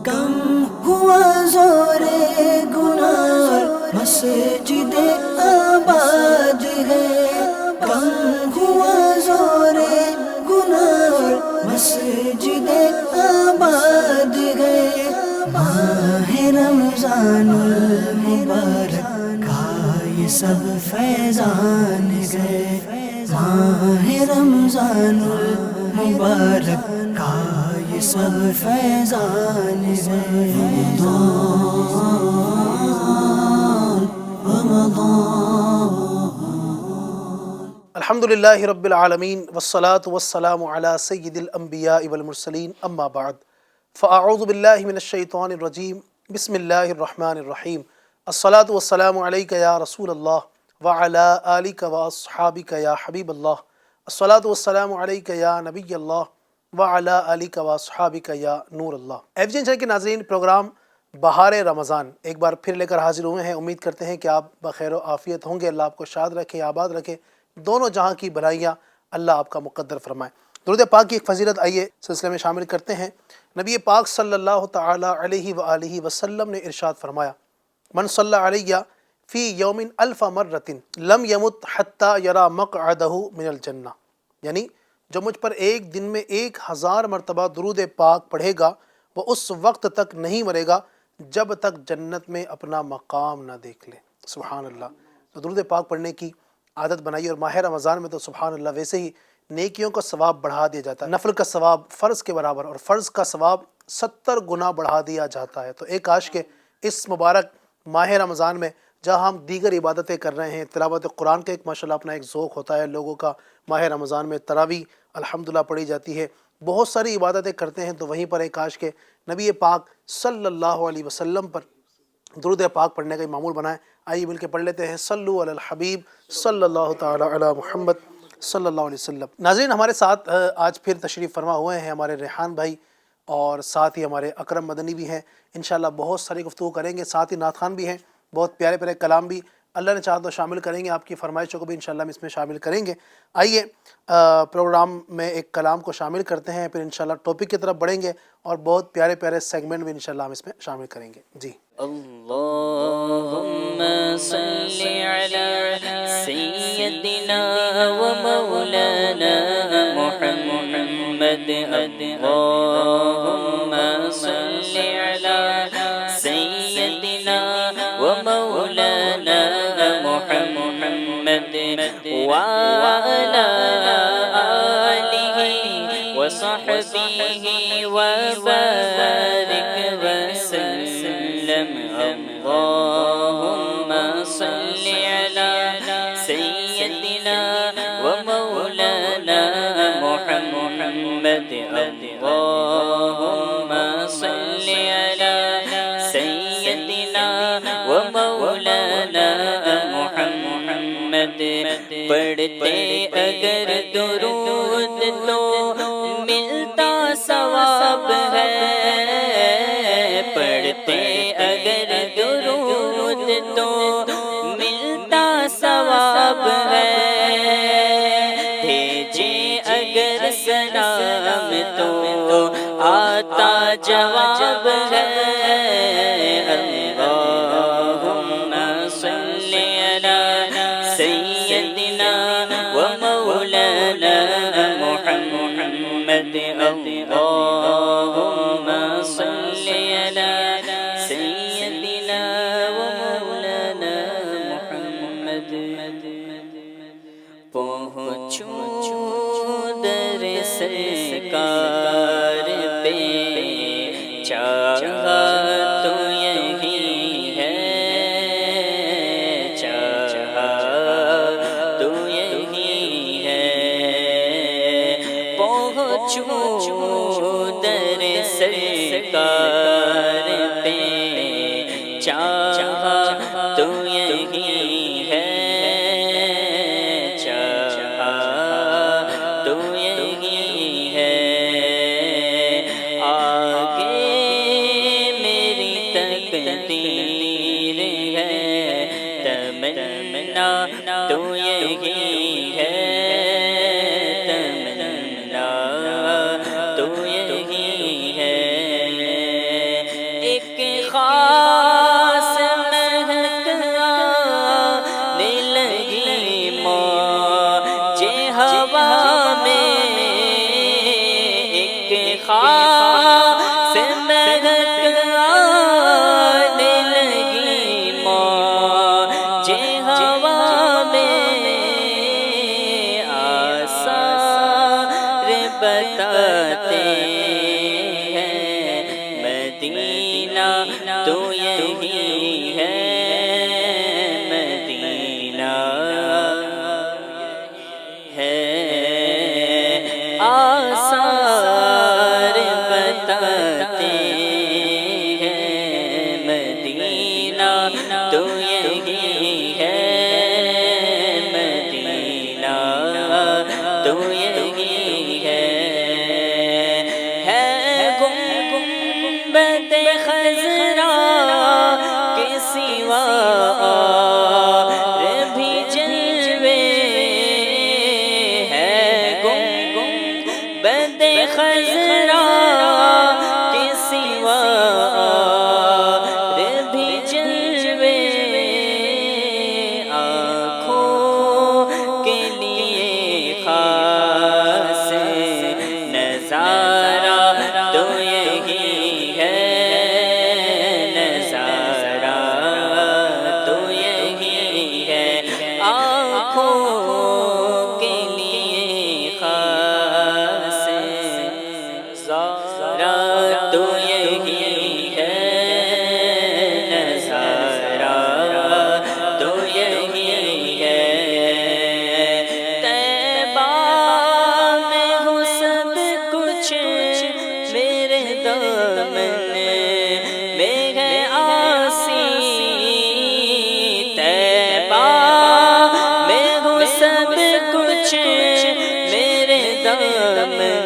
کم ہوا زورے گناہ مسجد آباد ہے، کم ہوا زورے گناہ مسجد آباد ہے۔ ماہ رمضان المبارک کا یہ سب فیضان گئے، ماہ رمضان المبارک کا یہ سب فیضان گئے۔ الحمدللہ رب العالمین والصلاة والسلام علی سید الانبیاء والمرسلین، اما بعد فاعوذ باللہ من الشیطان الرجیم، بسم اللہ الرحمن الرحیم۔ الصلاة والسلام علیک یا رسول اللہ وعلی آلک واصحابک یا حبیب اللہ، الصلاة والسلام علیک یا نبی اللہ وعلی آلک واصحابک یا نور اللہ۔ ایویجن چینل کے ناظرین، پروگرام بہار رمضان ایک بار پھر لے کر حاضر ہوئے ہیں۔ امید کرتے ہیں کہ آپ بخیر و عافیت ہوں گے۔ اللہ آپ کو شاد رکھے، آباد رکھے، دونوں جہاں کی بھلائیاں اللہ آپ کا مقدر فرمائے۔ درود پاک کی ایک فضیلت آئیے سلسلے میں شامل کرتے ہیں۔ نبی پاک صلی اللہ تعالی علیہ وآلہ وسلم نے ارشاد فرمایا، من صلی علیہ فی یوم الف مرۃ لم یمت حتی یری مقعدہ من الجنہ، یعنی جو مجھ پر ایک دن میں 1000 مرتبہ درود پاک پڑھے گا وہ اس وقت تک نہیں مرے گا جب تک جنت میں اپنا مقام نہ دیکھ لے۔ سبحان اللہ۔ تو درود پاک پڑھنے کی عادت بنائیے، اور ماہ رمضان میں تو سبحان اللہ ویسے ہی نیکیوں کا ثواب بڑھا دیا جاتا ہے، نفل کا ثواب فرض کے برابر اور فرض کا ثواب 70 گنا بڑھا دیا جاتا ہے۔ تو ایک کاش کہ اس مبارک ماہ رمضان میں جہاں ہم دیگر عبادتیں کر رہے ہیں، تلاوت قرآن کا ایک ماشاءاللہ اپنا ایک ذوق ہوتا ہے لوگوں کا، ماہ رمضان میں تراویح الحمدللہ پڑھی جاتی ہے، بہت ساری عبادتیں کرتے ہیں، تو وہیں پر ایک کاش کہ نبی پاک صلی اللہ علیہ وسلم پر درود پاک پڑھنے کا معمول بنائیں۔ آئیے مل کے پڑھ لیتے ہیں، صلو علی الحبیب صلی اللہ تعالی علی محمد صلی اللہ علیہ وسلم۔ ناظرین، ہمارے ساتھ آج پھر تشریف فرما ہوئے ہیں ہمارے ریحان بھائی، اور ساتھ ہی ہمارے اکرم مدنی بھی ہیں۔ انشاءاللہ بہت ساری گفتگو کریں گے، ساتھ ہی نعت خوان بھی ہیں، بہت پیارے پیارے کلام بھی اللہ نے چاہا تو شامل کریں گے، آپ کی فرمائشوں کو بھی انشاءاللہ ہم اس میں شامل کریں گے۔ آئیے پروگرام میں ایک کلام کو شامل کرتے ہیں، پھر انشاءاللہ ٹاپک کی طرف بڑھیں گے اور بہت پیارے پیارے سیگمنٹ بھی انشاءاللہ ہم اس میں شامل کریں گے۔ جی اللهم صل على سيدنا ومولانا محمد، اللهم صل على سيدنا ومولانا محمد وعلى آله وصحبه وبارك وسلم۔ اللهم صل على سيدنا ومولانا محمد، اللهم صل على سيدنا ومولانا محمد۔ پڑھتے اگر درود تو ملتا ثواب ہے، پڑھتے اگر درود تو ملتا ثواب ہے، بھیجے اگر سلام تو آتا جواب ہے۔ اللہم صل علی سیدنا ومولانا محمد، اللہم صل علی سیدنا ومولانا محمد۔ پہنچوں در سرکار پہ، چاہا تو یہی ہے، چاہا تو یہی ہے، پہنچوں در سرکار پہ، چاہا تو یہی ہے، چاہا تو یہی ہے، آگے میری تقدیر ہے، تمنا تو یہی ہے، تمنا تو یہی ہے، ایک خاص مہک آنے لگی موج ہوا میں، ایک خاص مہک آنے لگی موج ہوا میں، آثار بتاتے ہیں مدینہ تو یہی ہے، مدینہ ہے، آثار بتاتے ہیں مدینہ تو یہی ہے، مدینہ تو یہی ہے گنبد خضرا کے سوا اور بھی جلوے، ہے گنبد خضرا کے سوا اور بھی جلوے، آنکھوں کے لیے خاص نظارہ تو یہی ہے، نظارہ تو یہی ہے، آنکھوں کے لیے خاص نظارہ تو یہی ہے، نظارہ تو یہی ہے، طیبہ میں ہو سب کچھ میرے دامن میں ہے آسی، طیبہ میں ہو سب کچھ میرے دامن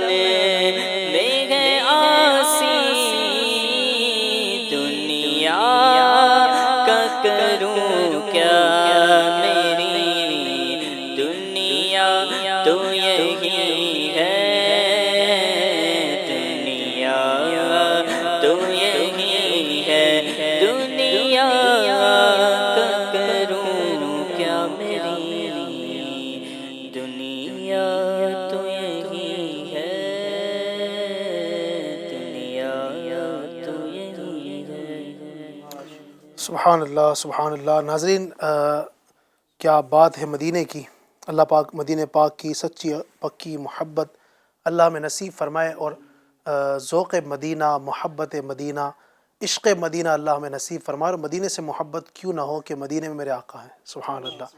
میں ہے آسی، دنیا کا کروں کیا میری دنیا تو یہی ہے، دنیا تو یہی ہے، دنیا کا کروں کیا میری دنیا تو یہی ہے، دنیا تو یہی ہے۔ سبحان اللہ سبحان اللہ۔ ناظرین، کیا بات ہے مدینے کی، اللہ پاک مدینہ پاک کی سچی پکی محبت اللہ میں نصیب فرمائے، اور ذوق مدینہ، محبت مدینہ، عشق مدینہ اللہ ہمیں نصیب فرمائے، اور مدینے سے محبت کیوں نہ ہو کہ مدینے میں میرے آقا ہیں۔ سبحان اللہ۔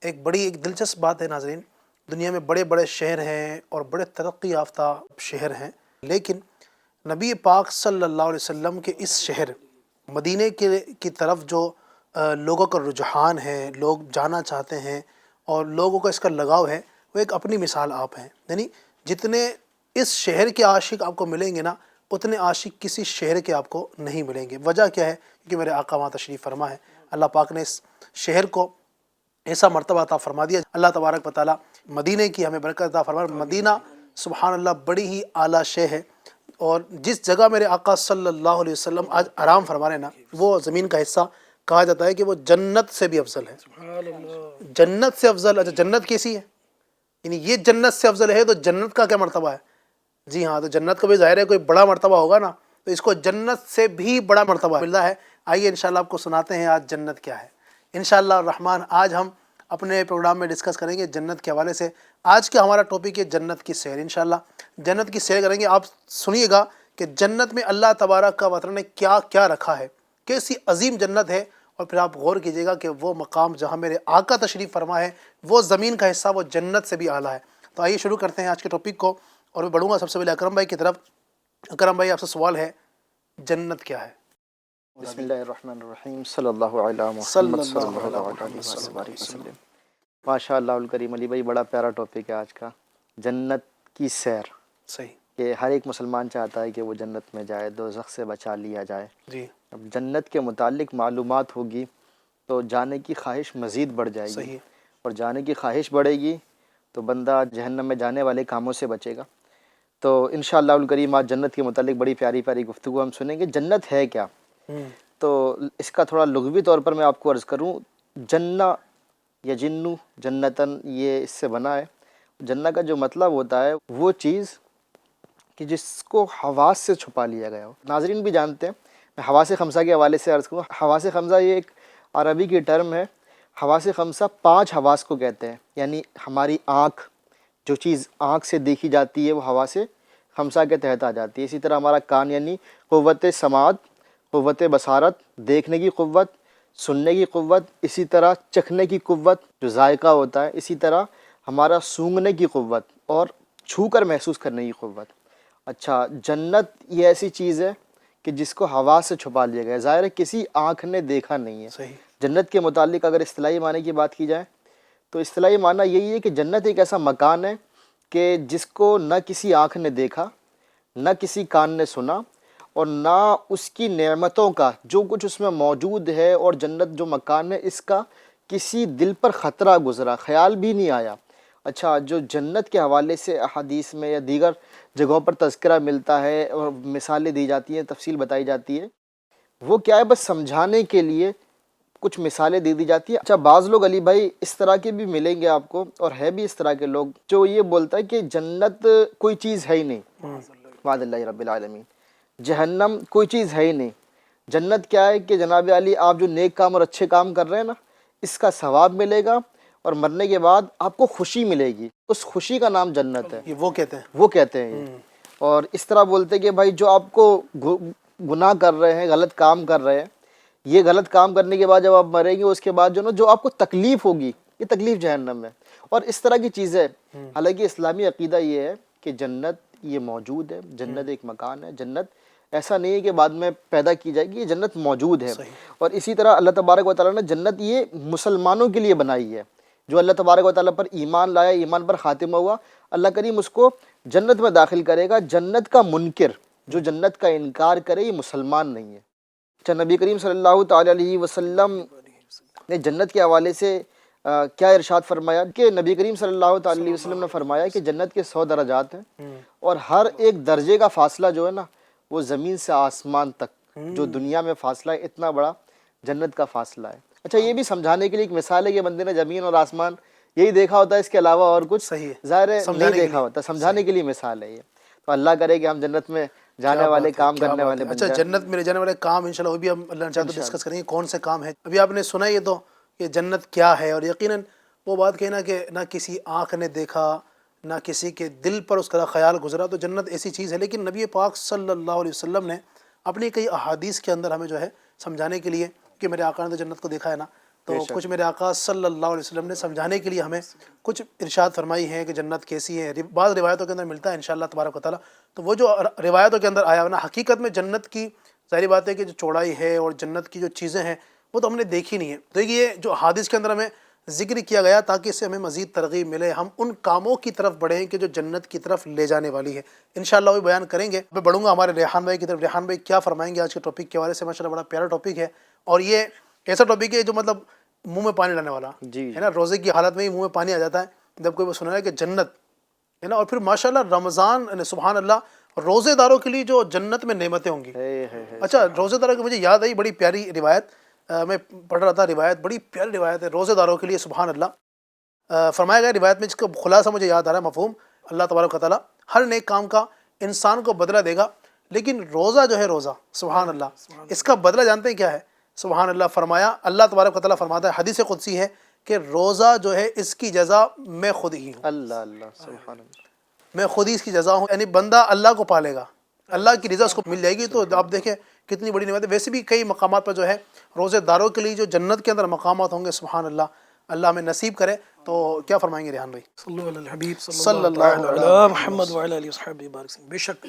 ایک دلچسپ بات ہے ناظرین، دنیا میں بڑے بڑے شہر ہیں اور بڑے ترقی یافتہ شہر ہیں، لیکن نبی پاک صلی اللہ علیہ وسلم کے اس شہر مدینے کی طرف جو لوگوں کا رجحان ہے، لوگ جانا چاہتے ہیں اور لوگوں کا اس کا لگاؤ ہے، وہ ایک اپنی مثال آپ ہیں۔ یعنی جتنے اس شہر کے عاشق آپ کو ملیں گے نا، اتنے عاشق کسی شہر کے آپ کو نہیں ملیں گے۔ وجہ کیا ہے؟ کیونکہ میرے آقا وہاں تشریف فرما ہے، اللہ پاک نے اس شہر کو ایسا مرتبہ عطا فرما دیا۔ اللہ تبارک و تعالیٰ مدینے کی ہمیں برکت عطا فرما۔ مدینہ سبحان اللہ بڑی ہی اعلیٰ شے ہے، اور جس جگہ میرے آقا صلی اللہ علیہ وسلم آج آرام فرما رہے ہیں نا، وہ زمین کا حصہ کہا جاتا ہے کہ وہ جنت سے بھی افضل ہے۔ جنت سے افضل؟ اچھا جنت کیسی ہے؟ یعنی یہ جنت سے افضل ہے تو جنت کا کیا مرتبہ ہے؟ جی ہاں، تو جنت کا بھی ظاہر ہے کوئی بڑا مرتبہ ہوگا نا، تو اس کو جنت سے بھی بڑا مرتبہ مل رہا ہے۔ آئیے انشاءاللہ آپ کو سناتے ہیں آج جنت کیا ہے۔ انشاءاللہ الرحمن آج ہم اپنے پروگرام میں ڈسکس کریں گے جنت کے حوالے سے۔ آج کا ہمارا ٹاپک ہے جنت کی سیر۔ انشاءاللہ جنت کی سیر کریں گے۔ آپ سنیے گا کہ جنت میں اللہ تبارک و تعالی نے کیا کیا رکھا ہے، کیسی عظیم جنت ہے، اور پھر آپ غور کیجئے گا کہ وہ مقام جہاں میرے آقا تشریف فرما ہے، وہ زمین کا حصہ وہ جنت سے بھی اعلیٰ ہے۔ تو آئیے شروع کرتے ہیں آج کے ٹاپک کو، اور میں بڑھوں گا سب سے پہلے اکرم بھائی کی طرف۔ اکرم بھائی آپ سے سوال ہے، جنت کیا ہے؟ بسم اللہ الرحمن الرحیم، صلی اللہ علی محمد صلی اللہ علیہ وسلم۔ ماشاء اللہ الکریم، علی بھائی بڑا پیارا ٹاپک ہے آج کا، جنت کی سیر۔ صحیح کہ ہر ایک مسلمان چاہتا ہے کہ وہ جنت میں جائے، دوزخ سے بچا لیا جائے۔ جی اب جنت کے متعلق معلومات ہوگی تو جانے کی خواہش مزید بڑھ جائے گی، صحیح۔ اور جانے کی خواہش بڑھے گی تو بندہ جہنم میں جانے والے کاموں سے بچے گا۔ تو انشاءاللہ الکریم آج جنت کے متعلق بڑی پیاری پیاری گفتگو ہم سنیں گے۔ جنت ہے کیا؟ تو اس کا تھوڑا لغوی طور پر میں آپ کو عرض کروں، جنہ یا جنو جنتن، یہ اس سے بنا ہے۔ جنہ کا جو مطلب ہوتا ہے وہ چیز کہ جس کو حواس سے چھپا لیا گیا ہو۔ ناظرین بھی جانتے ہیں، میں حواس خمسہ کے حوالے سے عرض کروں۔ حواس خمسہ یہ ایک عربی کی ٹرم ہے۔ حواس خمسہ 5 حواس کو کہتے ہیں، یعنی ہماری آنکھ، جو چیز آنکھ سے دیکھی جاتی ہے وہ حواس خمسہ کے تحت آ جاتی ہے۔ اسی طرح ہمارا کان، یعنی قوت سماعت، قوت بصارت، دیکھنے کی قوت، سننے کی قوت، اسی طرح چکھنے کی قوت جو ذائقہ ہوتا ہے، اسی طرح ہمارا سونگھنے کی قوت اور چھو کر محسوس کرنے کی قوت۔ اچھا، جنت یہ ایسی چیز ہے کہ جس کو حواس سے چھپا لیا گیا ہے، ظاہر ہے کسی آنکھ نے دیکھا نہیں ہے۔ صحیح۔ جنت کے متعلق اگر اصطلاحی معنی کی بات کی جائے تو اصطلاحی معنی یہی ہے کہ جنت ایک ایسا مکان ہے کہ جس کو نہ کسی آنکھ نے دیکھا، نہ کسی کان نے سنا، اور نہ اس کی نعمتوں کا جو کچھ اس میں موجود ہے، اور جنت جو مکان ہے اس کا کسی دل پر خطرہ گزرا، خیال بھی نہیں آیا۔ اچھا، جو جنت کے حوالے سے احادیث میں یا دیگر جگہوں پر تذکرہ ملتا ہے اور مثالیں دی جاتی ہیں، تفصیل بتائی جاتی ہے، وہ کیا ہے، بس سمجھانے کے لیے کچھ مثالیں دے دی جاتی ہیں۔ اچھا، بعض لوگ علی بھائی اس طرح کے بھی ملیں گے آپ کو، اور ہے بھی اس طرح کے لوگ جو یہ بولتا ہے کہ جنت کوئی چیز ہے ہی نہیں، معاذ اللہ رب العالمین، جہنم کوئی چیز ہے ہی نہیں۔ جنت کیا ہے کہ جناب علی، آپ جو نیک کام اور اچھے کام کر رہے ہیں نا، اس کا ثواب ملے گا، اور مرنے کے بعد آپ کو خوشی ملے گی، اس خوشی کا نام جنت ہے، یہ وہ کہتے ہیں۔ وہ کہتے ہیں یہ۔ اور اس طرح بولتے ہیں کہ بھائی جو آپ کو گناہ کر رہے ہیں، غلط کام کر رہے ہیں، یہ غلط کام کرنے کے بعد جب آپ مریں گے، اس کے بعد جو نا جو آپ کو تکلیف ہوگی، یہ تکلیف جہنم ہے، اور اس طرح کی چیزیں۔ حالانکہ اسلامی عقیدہ یہ ہے کہ جنت یہ موجود ہے، جنت ایک مکان ہے، جنت ایسا نہیں ہے کہ بعد میں پیدا کی جائے گی، یہ جنت موجود ہے۔ اور اسی طرح اللہ تبارک و تعالیٰ نے جنت یہ مسلمانوں کے لیے بنائی ہے، جو اللہ تبارک و تعالیٰ پر ایمان لایا، ایمان پر خاتمہ ہوا، اللہ کریم اس کو جنت میں داخل کرے گا۔ جنت کا منکر، جو جنت کا انکار کرے، یہ مسلمان نہیں ہے۔ اچھا، نبی کریم صلی اللہ تعالی علیہ وسلم نے جنت کے حوالے سے کیا ارشاد فرمایا کہ نبی کریم صلی اللہ تعالی علیہ وسلم نے فرمایا کہ جنت کے 100 درجات ہیں، اور ہر ایک درجے کا فاصلہ جو ہے نا، وہ زمین سے آسمان تک جو دنیا میں فاصلہ ہے، اتنا بڑا جنت کا فاصلہ ہے۔ اچھا، یہ بھی سمجھانے کے لیے ایک مثال ہے کہ بندے نے زمین اور آسمان یہی دیکھا ہوتا ہے، اس کے علاوہ اور کچھ ظاہر ہے نہیں دیکھا ہوتا، سمجھانے کے لیے مثال ہے یہ۔ تو اللہ کرے کہ ہم جنت میں جانے والے کام کرنے والے بن جائیں۔ اچھا، جنت میں لے جانے والے کام انشاءاللہ وہ بھی ہم اللہ نے چاہا تو ڈسکس کریں گے، کون سے کام ہیں۔ ابھی آپ نے سنا یہ تو کہ جنت کیا ہے، اور یقیناً وہ بات کہنا کہ نہ کسی آنکھ نے دیکھا، نہ کسی کے دل پر اس کا خیال گزرا، تو جنت ایسی چیز ہے۔ لیکن نبی پاک صلی اللہ علیہ وسلم نے اپنی کئی احادیث کے اندر ہمیں جو ہے سمجھانے کے لیے، کہ میرے آقا نے تو جنت کو دیکھا ہے نا، تو کچھ میرے آقا صلی اللہ علیہ وسلم نے سمجھانے کے لیے ہمیں کچھ ارشاد فرمائی ہے کہ جنت کیسی ہے۔ بعض روایتوں کے اندر ملتا ہے انشاءاللہ تبارک و تعالیٰ، تو وہ جو روایتوں کے اندر آیا نا، حقیقت میں جنت کی ظاہری بات ہے کہ جو چوڑائی ہے اور جنت کی جو چیزیں ہیں وہ تو ہم نے دیکھی نہیں ہے۔ تو یہ جو حادث کے اندر ہمیں ذکر کیا گیا تاکہ اس سے ہمیں مزید ترغیب ملے، ہم ان کاموں کی طرف بڑھیں کہ جو جنت کی طرف لے جانے والی ہے۔ انشاءاللہ وہ بیان کریں گے۔ میں بڑھوں گا ہمارے ریحان بھائی کی طرف۔ ریحان بھائی کیا فرمائیں گے آج کے ٹاپک کے حوالے سے؟ ماشاءاللہ بڑا پیارا ٹاپک ہے، اور یہ ایسا ٹاپک ہے جو مطلب منہ میں پانی لانے والا ہے نا، روزے کی حالت میں ہی منہ میں پانی آ جاتا ہے جب کوئی وہ سنا ہے کہ جنت ہے نا۔ اور پھر ماشاءاللہ رمضان، سبحان اللہ، روزے داروں کے لیے جو جنت میں نعمتیں ہوں گی۔ اچھا، روزے داروں کی مجھے یاد آئی بڑی پیاری روایت، میں پڑھ رہا تھا روایت، بڑی پیاری روایت ہے روزے داروں کے لیے، سبحان اللہ۔ فرمایا گیا روایت میں، جس کا خلاصہ مجھے یاد آ رہا ہے، مفہوم، اللہ تبارک و تعالیٰ ہر نیک کام کا انسان کو بدلہ دے گا، لیکن روزہ جو ہے، روزہ، سبحان اللہ، اس کا بدلہ جانتے ہیں کیا ہے؟ سبحان اللہ، فرمایا اللہ تبارک و تعالیٰ فرماتا ہے، حدیث قدسی ہے کہ روزہ جو ہے اس کی جزا میں خود ہی ہوں۔ اللہ اللہ، سبحان اللہ، میں خود ہی اس کی جزا ہوں، یعنی بندہ اللہ کو پالے گا، اللہ کی رضا اس کو مل جائے گی۔ تو آپ دیکھیں کتنی بڑی نعمت ہے۔ ویسے بھی کئی مقامات پر جو ہے روزے داروں کے لیے جو جنت کے اندر مقامات ہوں گے، سبحان اللہ، اللہ ہمیں نصیب کرے۔ تو کیا فرمائیں گے ریحان بھائی؟ صلو علی الحبیب صلی اللہ علی محمد وعلی آلہ وصحبہ بارک وسلم۔ بے شک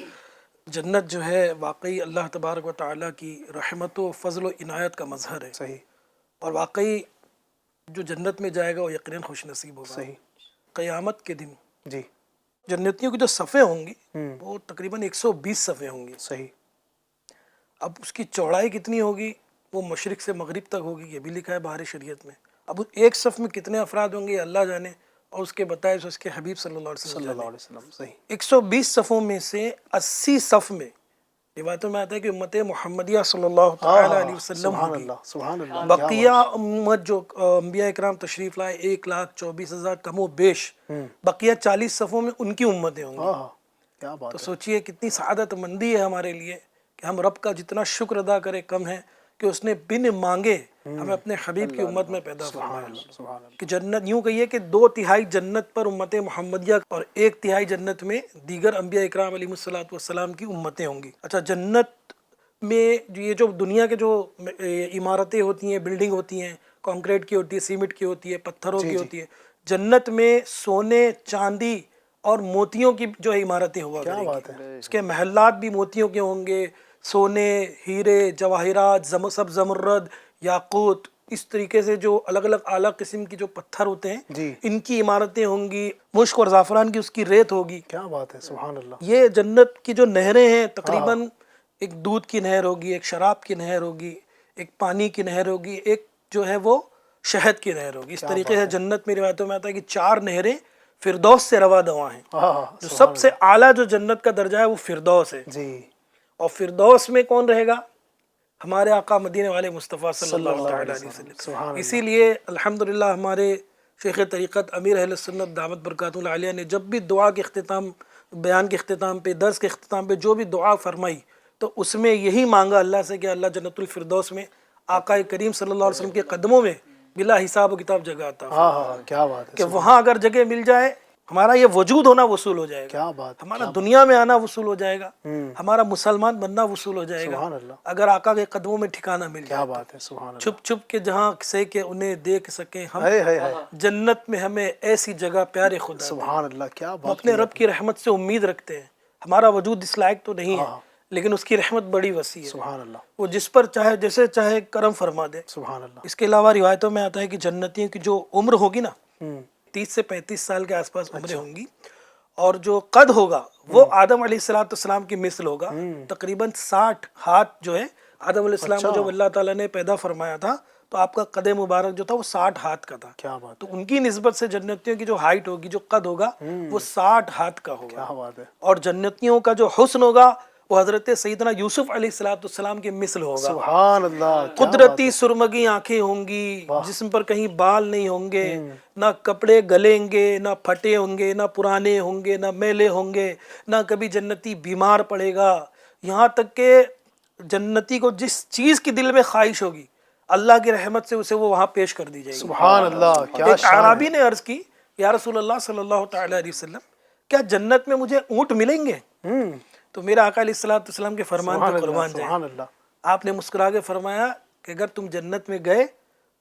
جنت جو ہے واقعی اللہ تبارک و تعالیٰ کی رحمت و فضل و عنایت کا مظہر ہے۔ صحیح۔ اور واقعی جو جنت میں جائے گا وہ یقیناً خوش نصیب ہوگا۔ صحیح۔ قیامت کے دن جی، جنتیوں کی جو صفیں ہوں گی وہ تقریباً 120 صفیں ہوں گی۔ صحیح۔ اب اس کی چوڑائی کتنی ہوگی؟ وہ مشرق سے مغرب تک ہوگی، یہ بھی لکھا ہے بہار شریعت میں۔ اب ایک صف میں کتنے افراد ہوں گے یہ اللہ جانے، اور اس کے بتائے اس کے حبیب صلی اللہ علیہ وسلم صلی اللہ علیہ وسلم۔ صحیح۔ 120 صفوں میں سے 80 صف میں روایتوں میں آتا ہے کہ امت محمدیہ صلی اللہ تعالی علیہ وسلم سبحان ہوگی. اللہ سبحان اللہ. بقیہ امت جو انبیاء اکرام تشریف لائے 1,24,000 کم و بیش، بقیہ 40 صفوں میں ان کی امتیں ہوں گی. کیا بات تو ہے. سوچئے کتنی سعادت مندی ہے ہمارے لیے کہ ہم رب کا جتنا شکر ادا کرے کم ہے کہ اس نے بن مانگے ہمیں اپنے حبیب کی امت میں پیدا فرمایا. سبحان اللہ. کہ جنت یوں کہیے کہ 2/3 جنت پر امت محمدیہ اور 1/3 جنت میں دیگر انبیاء اکرام علیہ الصلوۃ والسلام کی امتیں ہوں گی. اچھا، جنت میں یہ جو دنیا کے جو عمارتیں ہوتی ہیں، بلڈنگ ہوتی ہیں، کنکریٹ کی ہوتی ہے، سیمنٹ کی ہوتی ہے، پتھروں کی ہوتی ہے، جنت میں سونے، چاندی اور موتیوں کی جو ہے عمارتیں ہوا کریں گی. بات ہے. اس کے محلات بھی موتیوں کے ہوں گے، سونے، ہیرے، جواہرات، سب زمرد، یاقوت، اس طریقے سے جو الگ الگ اعلیٰ قسم کی جو پتھر ہوتے ہیں جی. ان کی عمارتیں ہوں گی. مشک اور زعفران کی اس کی ریت ہوگی. کیا بات ہے. سبحان اللہ. یہ جنت کی جو نہریں ہیں تقریباً ایک دودھ کی نہر ہوگی، ایک شراب کی نہر ہوگی، ایک پانی کی نہر ہوگی، ایک جو ہے وہ شہد کی نہر ہوگی. اس طریقے سے جنت میں روایتوں میں آتا ہے کہ 4 نہریں فردوس سے روا دواں ہیں. جو سب سے اعلیٰ جو جنت کا درجہ ہے وہ فردوس ہے. جی. اور فردوس میں کون رہے گا؟ ہمارے آقا مدینے والے مصطفیٰ صلی اللہ علیہ وسلم. سبحان اسی لیے الحمدللہ ہمارے شیخ طریقت امیر اہل سنت دامت برکاتہ العالیہ نے جب بھی دعا کے اختتام، بیان کے اختتام پہ، درس کے اختتام پہ جو بھی دعا فرمائی تو اس میں یہی مانگا اللہ سے کہ اللہ جنت الفردوس میں آقا کریم صلی اللہ علیہ وسلم کے قدموں میں بلا حساب و کتاب جگہ عطا فرما. کیا بات ہے. کہ وہاں اگر جگہ مل جائے ہمارا یہ وجود ہونا وصول ہو جائے گا. کیا بات. ہمارا دنیا میں آنا وصول ہو جائے گا، ہمارا مسلمان بننا وصول ہو جائے گا سبحان اللہ. اگر آقا کے قدموں میں ٹھکانہ مل کیا جائے. بات ہے. سبحان اللہ. چھپ چھپ کے جہاں سے کہ انہیں دیکھ سکیں ہم، ہائے ہائے ہائے. جنت میں ہمیں ایسی جگہ پیارے خدا دے. سبحان اللہ. کیا ہم بات. اپنے رب کی رحمت سے امید رکھتے ہیں. ہمارا وجود اس لائق تو نہیں ہے لیکن اس کی رحمت بڑی وسیع ہے. سبحان اللہ. وہ جس پر چاہے جیسے چاہے کرم فرما دے. سبحان اللہ. اس کے علاوہ روایتوں میں آتا ہے کہ جنتیوں کی جو عمر ہوگی نا 30 سے 35 سال کے آس پاس عمریں ہوں گی، اور جو قد ہوگا وہ آدم علیہ الصلوۃ والسلام کی مثل ہوگا. تقریباً 60 ہاتھ جو ہے آدم علیہ السلام کو جب اللہ تعالیٰ نے پیدا فرمایا تھا تو آپ کا قد مبارک جو تھا وہ 60 ہاتھ کا تھا. کیا بات. تو ان کی نسبت سے جنتیوں کی جو ہائٹ ہوگی، جو قد ہوگا وہ 60 ہاتھ کا ہوگا. کیا بات ہے. اور جنتیوں کا جو حسن ہوگا وہ حضرت سیدنا یوسف علیہ الصلوۃ والسلام کے مثل ہوگا. سبحان اللہ. قدرتی سرمگی آنکھیں ہوں گی، جسم پر کہیں بال نہیں ہوں گے، نہ کپڑے گلیں گے، نہ پھٹے ہوں گے، نہ پرانے ہوں گے، نہ میلے ہوں گے، نہ کبھی جنتی بیمار پڑے گا. یہاں تک کہ جنتی کو جس چیز کی دل میں خواہش ہوگی اللہ کی رحمت سے اسے وہ وہاں پیش کر دی جائے گی. سبحان اللہ. کیا ایک اعرابی نے عرض کی، یا رسول اللہ صلی اللہ تعالی علیہ وسلم، کیا جنت میں مجھے اونٹ ملیں گے؟ تو میرا آقا علیہ الصلوۃ والسلام کے فرمان پہ قربان جائیں. سبحان اللہ. آپ نے مسکرا کے فرمایا کہ اگر تم جنت میں گئے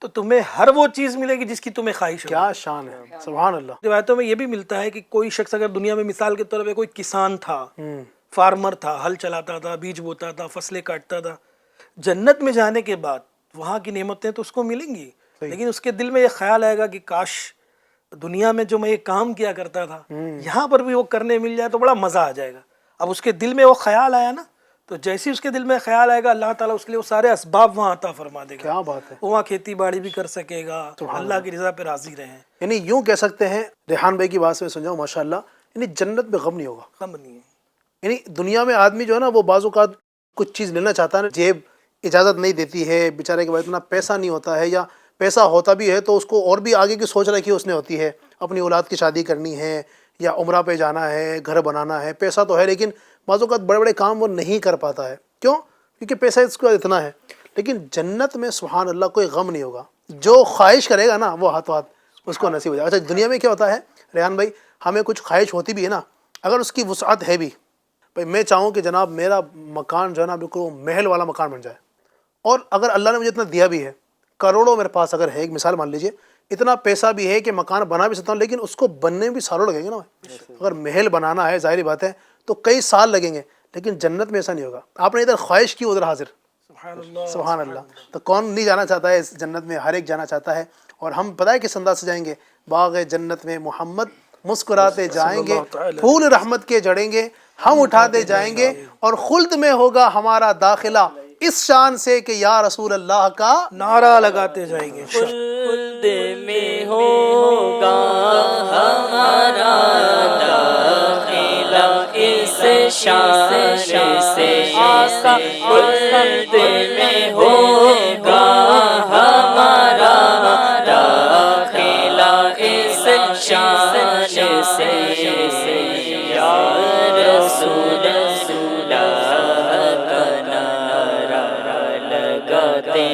تو تمہیں ہر وہ چیز ملے گی جس کی تمہیں خواہش ہو. کیا شان ہے. سبحان اللہ. روایتوں میں یہ بھی ملتا ہے کہ کوئی شخص اگر دنیا میں مثال کے طور پہ کوئی کسان تھا، فارمر تھا، ہل چلاتا تھا، بیج بوتا تھا، فصلیں کاٹتا تھا، جنت میں جانے کے بعد وہاں کی نعمتیں تو اس کو ملیں گی، لیکن اس کے دل میں یہ خیال آئے گا کہ کاش دنیا میں جو میں یہ کام کیا کرتا تھا یہاں پر بھی وہ کرنے مل جائے تو بڑا مزہ آ جائے گا. اب اس کے دل میں وہ خیال آیا نا، تو جیسے اس کے دل میں خیال آئے گا اللہ تعالیٰ اس کے لیے وہ سارے اسباب وہاں عطا فرما دے گا. کیا بات ہے. وہ وہاں کھیتی باڑی بھی کر سکے گا، اللہ کی رضا پہ راضی رہیں. یعنی یوں کہہ سکتے ہیں، ریحان بھائی کی بات سے سمجھاؤں ماشاء اللہ، یعنی جنت میں غم نہیں ہوگا. غم نہیں ہے. یعنی دنیا میں آدمی جو ہے نا وہ بعض اوقات کچھ چیز لینا چاہتا ہے، جیب اجازت نہیں دیتی ہے، بیچارے کے پاس اتنا پیسہ نہیں ہوتا ہے، یا پیسہ ہوتا بھی ہے تو اس کو اور بھی آگے کی سوچ رکھی اس نے ہوتی ہے، اپنی اولاد کی شادی کرنی ہے یا عمرہ پہ جانا ہے، گھر بنانا ہے. پیسہ تو ہے لیکن بعض اوقات بڑے بڑے کام وہ نہیں کر پاتا ہے. کیوں؟ کیونکہ پیسہ اس کو اتنا ہے. لیکن جنت میں سبحان اللہ کوئی غم نہیں ہوگا. جو خواہش کرے گا نا وہ ہاتھوں ہاتھ اس کو نصیب ہو جائے گا. اچھا دنیا میں کیا ہوتا ہے ریحان بھائی، ہمیں کچھ خواہش ہوتی بھی ہے نا، اگر اس کی وسعت ہے بھی، بھائی میں چاہوں کہ جناب میرا مکان جو ہے نا بالکل محل والا مکان بن جائے، اور اگر اللہ نے مجھے اتنا دیا بھی ہے، کروڑوں میرے پاس اگر ہے، ایک مثال مان لیجئے، اتنا پیسہ بھی ہے کہ مکان بنا بھی سکتا ہوں، لیکن اس کو بننے میں بھی سالوں لگیں گے نا. اگر محل بنانا ہے ظاہری بات ہے تو کئی سال لگیں گے، لیکن جنت میں ایسا نہیں ہوگا. آپ نے ادھر خواہش کی ادھر حاضر. سبحان اللہ. سبحان اللہ. تو کون نہیں جانا چاہتا ہے اس جنت میں؟ ہر ایک جانا چاہتا ہے. اور ہم پتہ ہے کس انداز سے جائیں گے؟ باغ جنت میں محمد مسکراتے جائیں گے، پھول رحمت کے جڑیں گے، ہم اٹھاتے جائیں گے، اور خلد میں ہوگا ہمارا داخلہ اس شان سے کہ یا رسول اللہ کا نعرہ لگاتے جائیں گے. خلد میں ہوگا ہمارا داخلہ اس شان سے خلد میں ہوگا ہمارا داخلہ اس شان سے یا رسول اللہ کا نعرہ لگاتے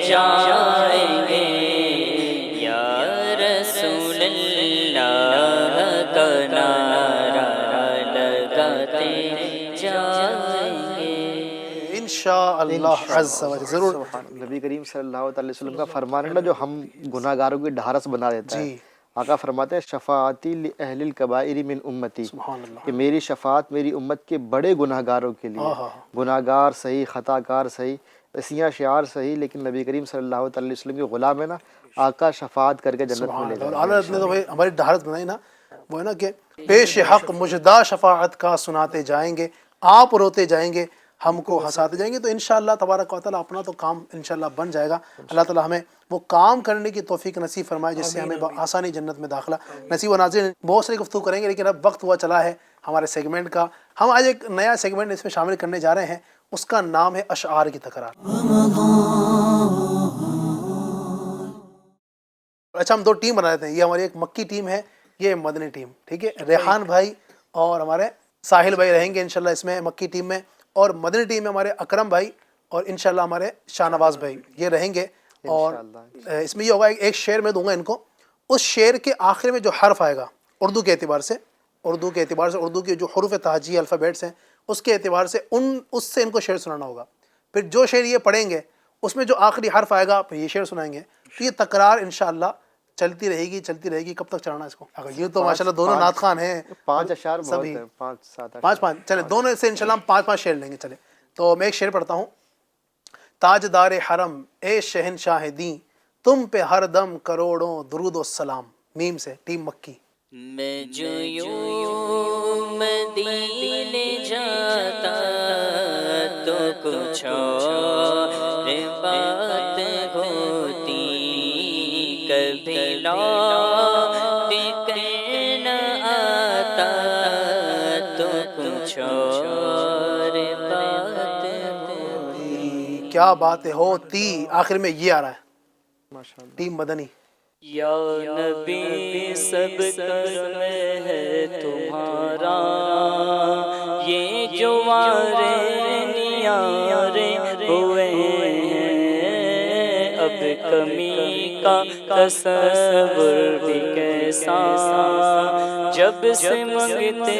جائیں گے، یا رسول اللہ کا نعرہ لگاتے جائیں گے انشاءاللہ عز و جل. ضرور. نبی کریم صلی اللہ علیہ وسلم کا فرمان ہے نا جو ہم گناہ گاروں کی ڈھارس بنا دیتا ہے. آقا فرماتے ہیں شفاعتی لأہل الکبائر من امتی، سبحان اللہ. کہ میری شفاعت میری امت کے بڑے گناہ گاروں کے لیے. گناہ گار صحیح، خطا کار صحیح، اسیاں شعار صحیح، لیکن نبی کریم صلی اللہ علیہ وسلم کے غلام ہے نا، آقا شفاعت کر کے جنت میں لے جائیں. اللہ نے تو بھائی ہماری ڈھارت بنائی نا، وہ ہے نا کہ پیش حق مجدہ شفاعت کا سناتے جائیں گے، آپ روتے جائیں گے، ہم کو ہنساتے جائیں گے. تو انشاءاللہ تبارک و تعالیٰ اپنا تو کام انشاءاللہ بن جائے گا. اللہ تعالیٰ ہمیں وہ کام کرنے کی توفیق نصیب فرمائے جس سے ہمیں آسانی جنت میں داخلہ نصیب. و ناظرین بہت ساری گفتگو کریں گے لیکن اب وقت ہوا چلا ہے ہمارے سیگمنٹ کا. ہم آج ایک نیا سیگمنٹ اس میں شامل کرنے جا رہے ہیں، اس کا نام ہے اشعار کی تکرار. اچھا ہم دو ٹیم بنا لیتے ہیں، یہ ہماری ایک مکی ٹیم ہے، یہ مدنی ٹیم. ٹھیک ہے، ریحان بھائی اور ہمارے ساحل بھائی رہیں گے انشاءاللہ اس میں مکی ٹیم میں، اور مدنی ٹیم میں ہمارے اکرم بھائی اور انشاءاللہ ہمارے شاہ نواز بھائی یہ رہیں گے. اور اس میں یہ ہوگا ایک شعر میں دوں گا ان کو، اس شعر کے آخر میں جو حرف آئے گا اردو کے اعتبار سے اردو کے جو حروف تہجی الفابیٹس ہیں اس کے اعتبار سے اس سے ان کو شعر سنانا ہوگا. پھر جو شعر یہ پڑھیں گے اس میں جو آخری حرف آئے گا پھر یہ شعر سنائیں گے. تو یہ تکرار انشاءاللہ چلتی رہے گی. کب تک چڑھنا اس کو؟ اگر یہ تو ماشاءاللہ دونوں نعت خوان ہیں، 5 اشعار بہت ہیں، 5 چلیں دونوں سے انشاءاللہ ہم 5 شعر لیں گے. چلیں تو میں ایک شعر پڑھتا ہوں. تاجدار حرم اے شہنشاہ دین، تم پہ ہر دم کروڑوں درود و سلام. میم سے ٹیم مکی. میں جو یوں مدینے جاتا تو کچھ اور بات ہوتی، کبھی لوٹ کر نہ آتا تو کچھ اور بات ہوتی. کیا باتیں ہوتی، آخر میں یہ آ رہا ہے. ٹیم مدنی. یا نبی سب کرم ہے تمہارا، یہ جو وارے نیارے ہوئے ہیں، اب کمی کا تصور بھی کیسا جب سے منگتے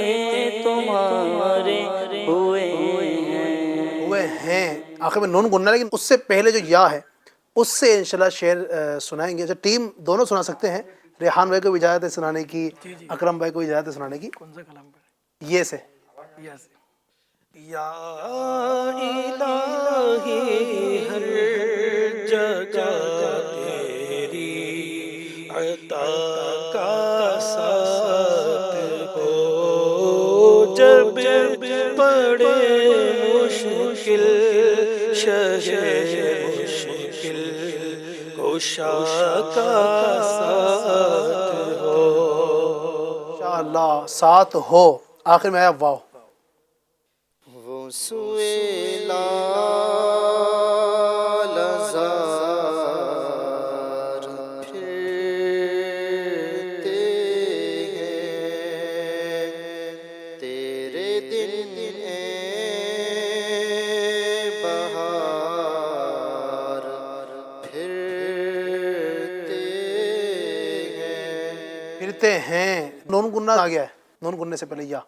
تمہارے ہوئے ہیں. آخر میں نون گننا، لیکن اس سے پہلے جو یا ہے اس سے انشاءاللہ شعر سنائیں گے. اچھا ٹیم دونوں سنا سکتے ہیں، ریحان بھائی کو بھی اجازت ہے سنانے کی، اکرم بھائی کو بھی اجازت ہے سنانے کی. کون سا کلام پڑھے؟ یہ سے یا الہی ہر جگہ تیری عطا کا ساتھ ہو، جب پڑے مشکل شہر مشکل کوشا کا ساتھ ہو. انشاءاللہ ساتھ ہو. آخر میں آیا واو. وہ سوئے لال زار پھرتے ہیں، تیرے دن اے بہار پھرتے ہیں. نون گننا آ گیا ہے، نون گننے سے پہلے یا.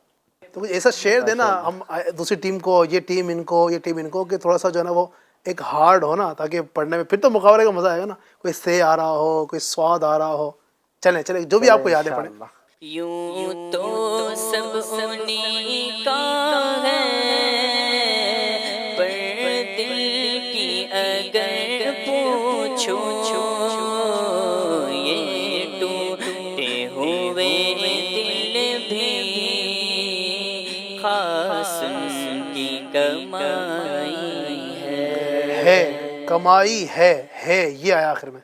تو کچھ ایسا شعر دینا ہم دوسری ٹیم کو، یہ ٹیم ان کو، یہ ٹیم ان کو، کہ تھوڑا سا جو ہے نا وہ ایک ہارڈ ہو نا، تاکہ پڑھنے میں پھر تو مقابلے کا مزہ آئے گا نا. کوئی سے آ رہا ہو، کوئی سواد آ رہا ہو. چلیں جو بھی آپ کو یاد ہے پڑھیں. یوں تو سب انہی کا ہے، پر دل کی اگر پوچھو یہ ٹوٹے ہوئے دل بھی خاص ان کی کمائی ہے، کمائی ہے یہ آیا آخر میں.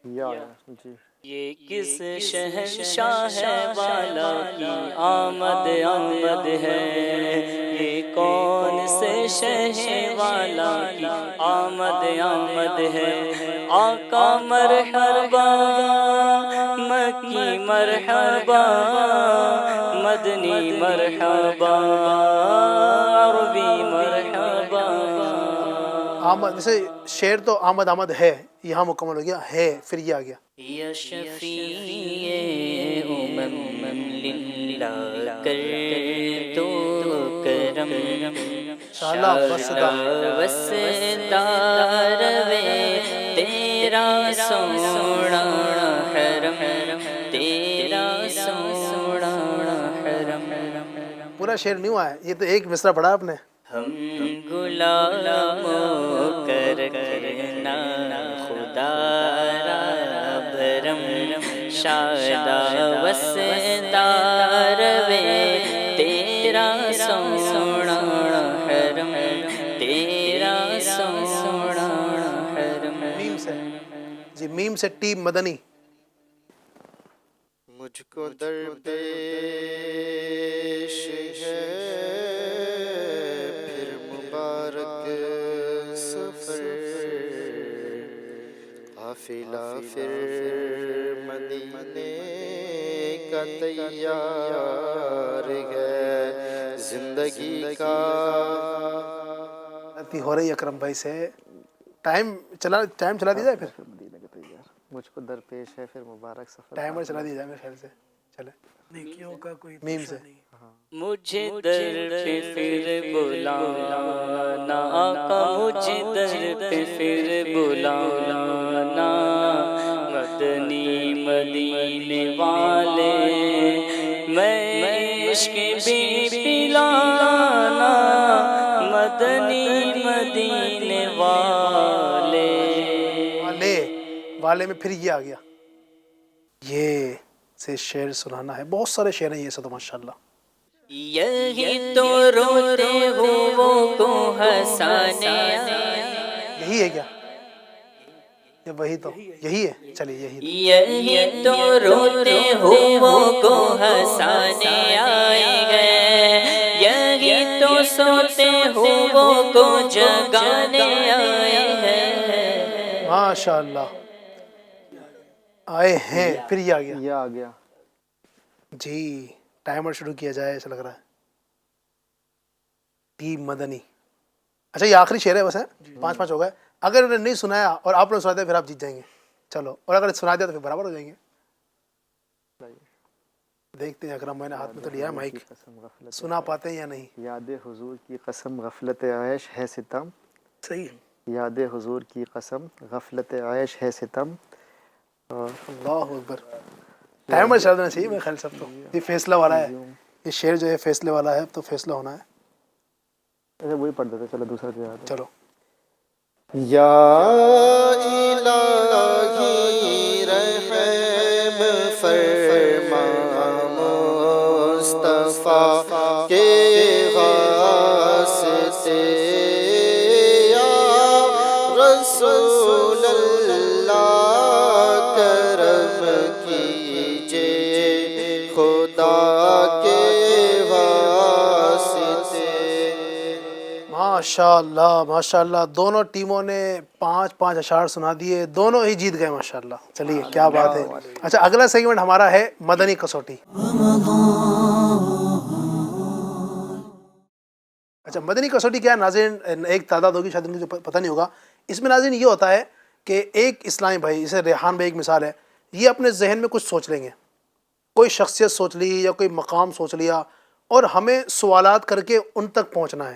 یا جی یہ کس شہنشاہ والا کی آمد آمد ہے، یہ کون سے شہ والا کی آمد آمد ہے، آقا مرحبا مکی مرحبا مدنی مرحبا عربی مرحبا۔ آمد، ویسے شعر تو آمد آمد ہے یہاں مکمل ہو گیا، ہے پھر یہ آ گیا یا شفیع للہ کر تو کرم، انشاءاللہ وسدا روے تیرا سونا حرم، تیرا سونا حرم۔ پورا شعر نہیں ہوا ہے، یہ تو ایک مصرع پڑھا آپ نے۔ ہم غلاموں کر رکھنا خدا را بھرم، شادا وسدا روے تیرا سونا حرم، تیرا سونا حرم۔ میم سے جی، میم سے ٹی مدنی۔ مجھ کو درپیش ہے پھر مبارک سفر، قافلہ پھر مدینے کا تیار ہے، زندگی کا غلطی ہو رہی ہے اکرم بھائی سے، ٹائم چلا دیا جائے، پھر مدینے کا تیار، مجھ کو درپیش ہے پھر مبارک سفر، ٹائمر چلا دیا جائے میرے خیال سے، چلے نیکیوں کا کوئی میم سے۔ مجھے در پہ پھر بلانا آقا، مجھے در پہ پھر بلانا، مدنی مدینے والے میں عشق بھی پلانا، مدنی مدینے والے۔ والے میں پھر یہ آ گیا، یہ سے شعر سنانا ہے، بہت سارے شعر ہیں یہ سے تو ماشاءاللہ۔ یہی تو روتے ہو کو ہنسانے آئے، یہی ہے کیا؟ یہ وہی تو یہی ہے، چلیے یہی یہی تو روتے ہو کو ہنسانے آئے گئے، یہی تو سوتے ہو کو جگانے آئے ہیں۔ ماشاءاللہ آئے ہیں، پھر یہ آ گیا۔ یہ آ گیا جی ٹائمر شروع کیا جائے ایسا لگ رہا ہے۔ ٹی مدنی، اچھا یہ آخری شعر ہے بس، ہے 5 ہو گئے۔ اگر انہیں نہیں سنایا اور آپ نے سنا دیا پھر آپ جیت جائیں گے، چلو، اور اگر سنا دیا تو پھر برابر ہو جائیں گے۔ دیکھتے ہیں، اکرم میں نے ہاتھ میں تو لیا ہے مائک، سنا پاتے ہیں یا نہیں۔ یاد حضور کی قسم غفلت عیش ہے ستم، صحیح۔ یاد حضور کی قسم غفلت عیش ہے ستم، اور اللہ اکبر، ٹائمر چل دینا چاہیے میرے خیال سے۔ اب تو یہ فیصلہ والا ہے، یہ شعر جو ہے فیصلے والا ہے، اب تو فیصلہ ہونا ہے۔ ایسے وہی پڑھ دیتے، چلو دوسرا جو یاد ہے۔ چلو یا الہی رحم فرما مصطفیٰ کے واسطے، یا رسول اللہ کرم کیجئے خدا کے واسطے۔ ماشاءاللہ ماشاءاللہ، دونوں ٹیموں نے 5 اشعار سنا دیے، دونوں ہی جیت گئے ماشاءاللہ۔ چلیے کیا بات ہے۔ اچھا اگلا سیگمنٹ ہمارا ہے مدنی کسوٹی۔ اچھا مدنی کسوٹی کیا ہے ناظرین، ایک تعداد ہوگی شاید ان کو جو پتہ نہیں ہوگا۔ اس میں ناظرین یہ ہوتا ہے کہ ایک اسلامی بھائی، جیسے ریحان بھائی ایک مثال ہے، یہ اپنے ذہن میں کچھ سوچ لیں گے، کوئی شخصیت سوچ لی یا کوئی مقام سوچ لیا، اور ہمیں سوالات کر کے ان تک پہنچنا ہے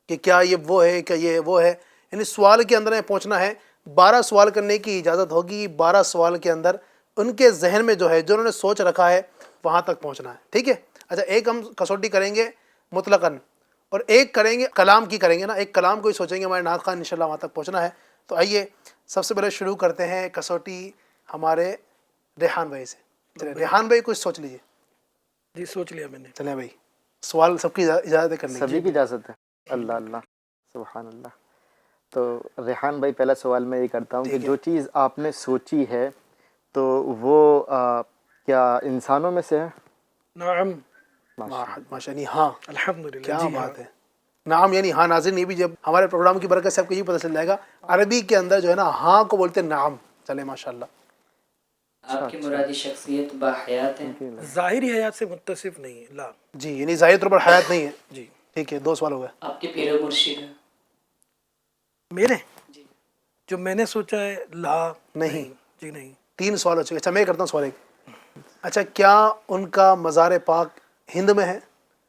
کہ کیا یہ وہ ہے، کیا یہ وہ ہے، یعنی سوال کے اندر ہمیں پہنچنا ہے۔ 12 سوال کرنے کی اجازت ہوگی، 12 سوال کے اندر ان کے ذہن میں جو ہے، جو انہوں نے سوچ رکھا ہے، وہاں تک پہنچنا ہے، ٹھیک ہے۔ اچھا ایک ہم کسوٹی کریں گے مطلقاً، اور ایک کریں گے کلام کی کریں گے نا، ایک کلام کو ہی سوچیں گے ہمارے نعت خواہ انشاءاللہ وہاں تک پہنچنا ہے۔ تو آئیے سب سے پہلے شروع کرتے ہیں کسوٹی ہمارے ریحان بھائی سے۔ چلے ریحان بھائی کچھ سوچ لیجیے۔ جی سوچ لیا میں نے۔ چلیں بھائی، سوال سب کی اجازت کرنے سبھی کی اجازت ہے؟ اللہ اللہ، سبحان اللہ۔ تو ریحان بھائی پہلا سوال میں یہ کرتا ہوں کہ جو چیز آپ نے سوچی ہے تو وہ کیا انسانوں میں سے ہے؟ نعم ماشاء اللہ ہاں، الحمدللہ کیا جی بات ہے. نعم یعنی ہاں. ناظرین یہ بھی جب ہمارے پروگرام کی برکت سے آپ کو یہ پتہ چل جائے گا عربی کے اندر جو ہے نا ہاں کو بولتے ہیں نعم. چلے ماشاء اللہ. آپ کی مرادی شخصیت باحیات ہے؟ ظاہری حیات سے متصف نہیں ہے لا جی یعنی ظاہر طور پر حیات نہیں ہے. جی. ٹھیک ہے 2 سوال ہو گئے. آپ کے پیر و مرشد ہے؟ میرے جو میں نے سوچا ہے لا نہیں. جی نہیں. 3 سوال ہو چکے. اچھا میں کرتا ہوں سوال ایک. اچھا کیا ان کا مزار پاک ہند میں ہے؟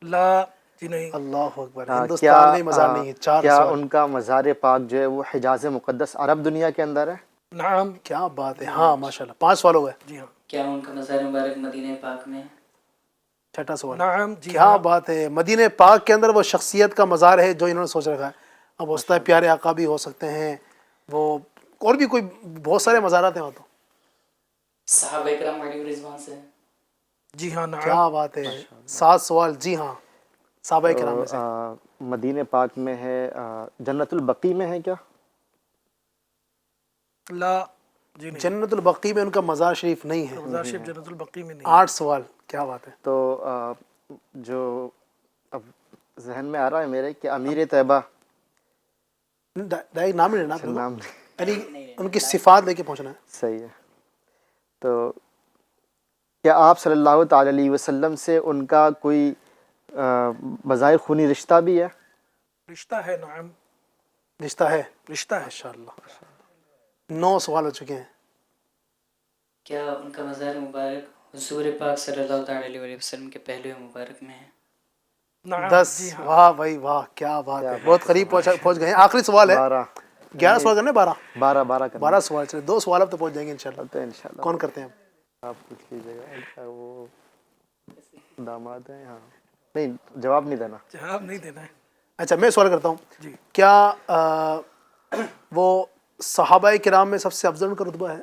لا جی نہیں. اللہ اکبر. کیا ہندوستان میں مزار نہیں ہے. 4 کیا سوال. ان کا مزار پاک جو ہے وہ حجاز مقدس عرب دنیا کے اندر ہے؟ نعم کیا بات ہے. ہاں ماشاء اللہ. 5 سوال ہو گئے. جی ہاں. کیا ان کا مزار مبارک مدینہ پاک میں ہے؟ 6واں سوال. نعم جی کیا ہاں. بات ہے. مدینہ پاک کے اندر وہ شخصیت کا مزار ہے جو انہوں نے سوچ رکھا ہے. اب ہوتا ہے پیارے آقا بھی ہو سکتے ہیں, وہ اور بھی کوئی بہت سارے مزارات ہیں وہاں تو. صحابہ اکرام علیہ رضوان سے ہے؟ جی ہاں. نعم کیا بات ہے. 7 سوال. جی ہاں صحابہ کرام میں سے. مدینہ پاک میں ہے. جنت البقیع میں ہے کیا؟ لا جی نہیں. جنت البقیع میں ان کا مزار شریف نہیں ہے. مزار شریف جنت البقیع میں نہیں. 8 سوال. کیا بات ہے. تو جو اب ذہن میں آ رہا ہے میرے کہ امیر طیبہ. ڈائریکٹ نام نہیں لینا آپ کو, نام یعنی ان کی صفات لے کے پہنچنا ہے. صحیح ہے. تو کیا آپ صلی اللہ تعالی علیہ وسلم سے ان کا کوئی بظاہر خونی رشتہ بھی ہے؟ رشتہ ہے. نعم رشتہ ہے. رشتہ ہے. ماشاء اللہ. 9 سوال ہو چکے ہیں. کیا ان کا مزار مبارک حضور پاک صلی اللہ تعالی علیہ وسلم کے پہلو مبارک میں ہے؟ نعم 10. جی ہاں. واہ بھائی واہ. کیا بات ہے. بہت قریب پہنچ گئے ہیں. آخری سوال ہے. 11 سوال کرنے. 12 12 سوال. چلے 2 سوال اب تو پہنچ جائیں گے انشاءاللہ. تو انشاءاللہ کون کرتے ہیں آپ پوچھ لیجیے گا. وہ داماد ہیں. ہاں نہیں جواب نہیں دینا. جواب نہیں دینا ہے. اچھا میں سوال کرتا ہوں. جی. کیا وہ صحابہ کرام میں سب سے افضل ان کا رتبہ ہے؟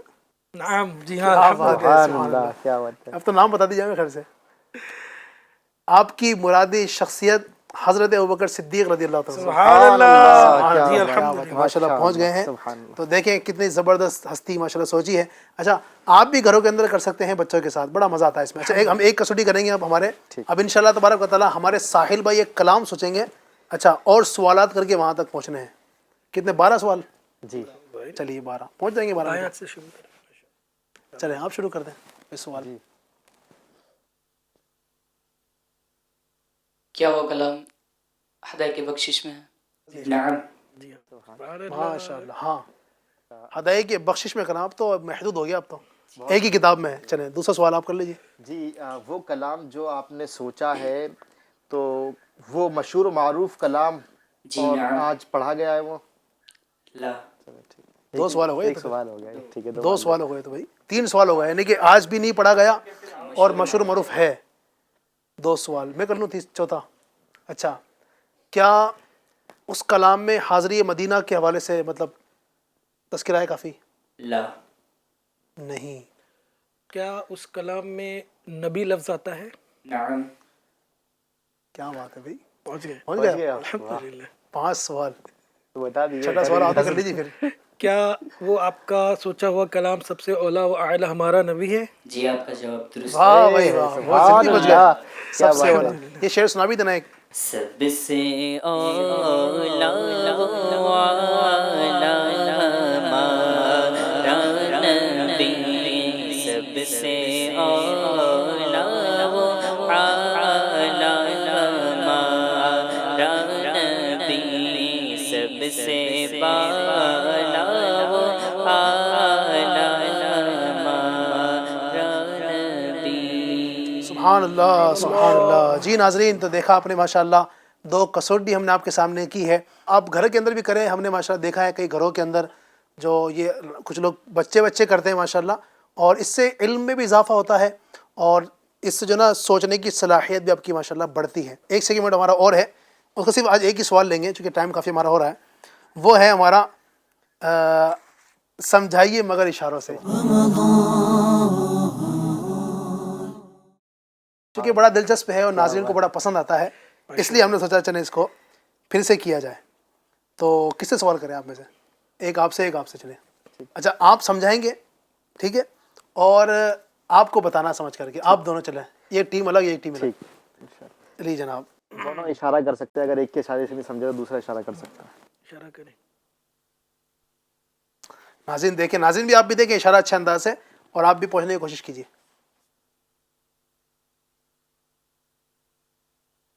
نعم جی ہاں. کیا بات ہے. سبحان سبحان اللہ. اللہ. کیا بات ہے. اب تو نام بتا دیجیے ہمیں خیر سے. آپ کی مرادی شخصیت حضرت ابوبکر صدیق رضی اللہ تعالیٰ عنہ. سبحان اللہ. کیا جی بات ہے. الحمدللہ. ماشاء اللہ پہنچ گئے ہیں. سبحان اللہ. تو دیکھیں کتنی زبردست ہستی ماشاء اللہ سوچی ہے. اچھا آپ بھی گھروں کے اندر کر سکتے ہیں بچوں کے ساتھ, بڑا مزہ آتا ہے اس میں. اچھا ہم ایک کسوٹی کریں گے اب ہمارے. اب انشاءاللہ تبارک و تعالیٰ ہمارے ساحل بھائی ایک کلام سوچیں گے. اچھا اور سوالات کر کے وہاں تک پہنچنے ہیں. کتنے 12 سوال. جی چلیے 12 پہنچ جائیں گے. 12 آیات سے شروع کریں. چلیں آپ شروع کر دیں اس سوال. کیا وہ کلام ہدایت کی بخشش میں ہے؟ نعم. جی ہاں. ماشاء اللہ. ہاں ہدایت کی بخشش میں کلام تو محدود ہو گیا. اب تو ایک ہی کتاب میں ہے. چلیں دوسرا سوال آپ کر لیجیے. جی وہ کلام جو آپ نے سوچا ہے تو وہ مشہور و معروف کلام جی اور نعم. آج پڑھا گیا ہے وہ؟ لا. 2 سوال ہو گئے. ایک سوال ہو گیا. ٹھیک ہے 2 سوال ہو گئے تو بھائی 3 سوال ہو گئے, یعنی کہ آج بھی نہیں پڑھا گیا اور مشہور معروف ہے. 2 سوال میں کر لوں. چوتھا. اچھا کیا اس کلام میں حاضری مدینہ کے حوالے سے مطلب تذکرہ ہے کافی؟ لا. نہیں. کیا اس کلام میں نبی لفظ آتا ہے؟ نعم. کیا بات ہے بھائی. پہنچ گئے. پہنچ گئے. الحمدللہ. 5 سوال. تو بتا دیجیے. 6واں سوال آپ کر لیجیے پھر. کیا وہ آپ کا سوچا ہوا کلام سب سے اولا و اعلی ہمارا نبی ہے؟ جی آپ کا جواب درست ہے. واہ بھائی واہ. بہت جلدی بچ گئے. سب سے اولا. یہ شعر سنا بھی دینا ایک. سب سے اولا والا ہمارا نبی, سب سے اولا والا ہمارا نبی, سب سے بالا والا ہمارا نبی. سبحان اللہ سبحان اللہ. جی ناظرین تو دیکھا آپ نے ماشاءاللہ 2 کسوٹی ہم نے آپ کے سامنے کی ہے. آپ گھر کے اندر بھی کریں. ہم نے ماشاءاللہ دیکھا ہے کئی گھروں کے اندر جو یہ کچھ لوگ بچے کرتے ہیں ماشاءاللہ, اور اس سے علم میں بھی اضافہ ہوتا ہے اور اس سے جو نا سوچنے کی صلاحیت بھی آپ کی ماشاءاللہ بڑھتی ہے. ایک سیگمنٹ ہمارا اور ہے, اس کو صرف آج ایک ہی سوال لیں گے چونکہ ٹائم کافی ہمارا ہو رہا ہے. وہ ہے ہمارا سمجھائیے مگر اشاروں سے. چونکہ بڑا دلچسپ ہے اور ناظرین کو بڑا پسند آتا ہے, اس لیے ہم نے سوچا چلیں اس کو پھر سے کیا جائے. تو کس سے سوال کریں آپ میں سے؟ ایک آپ سے چلیں. اچھا آپ سمجھائیں گے ٹھیک ہے, اور آپ کو بتانا سمجھ کر کے. آپ دونوں چلیں, یہ ٹیم الگ یہ ٹیم الگ. ٹھیک انشاءاللہ. چلیے جناب. دونوں اشارہ کر سکتے ہیں, اگر ایک کے اشارے سے نہیں سمجھے تو دوسرا اشارہ کر سکتا ہے. اشارہ کریں. ناظرین دیکھیں, ناظرین بھی آپ بھی دیکھیں اشارہ اچھے انداز سے, اور آپ بھی پہنچنے کی کوشش کیجیے.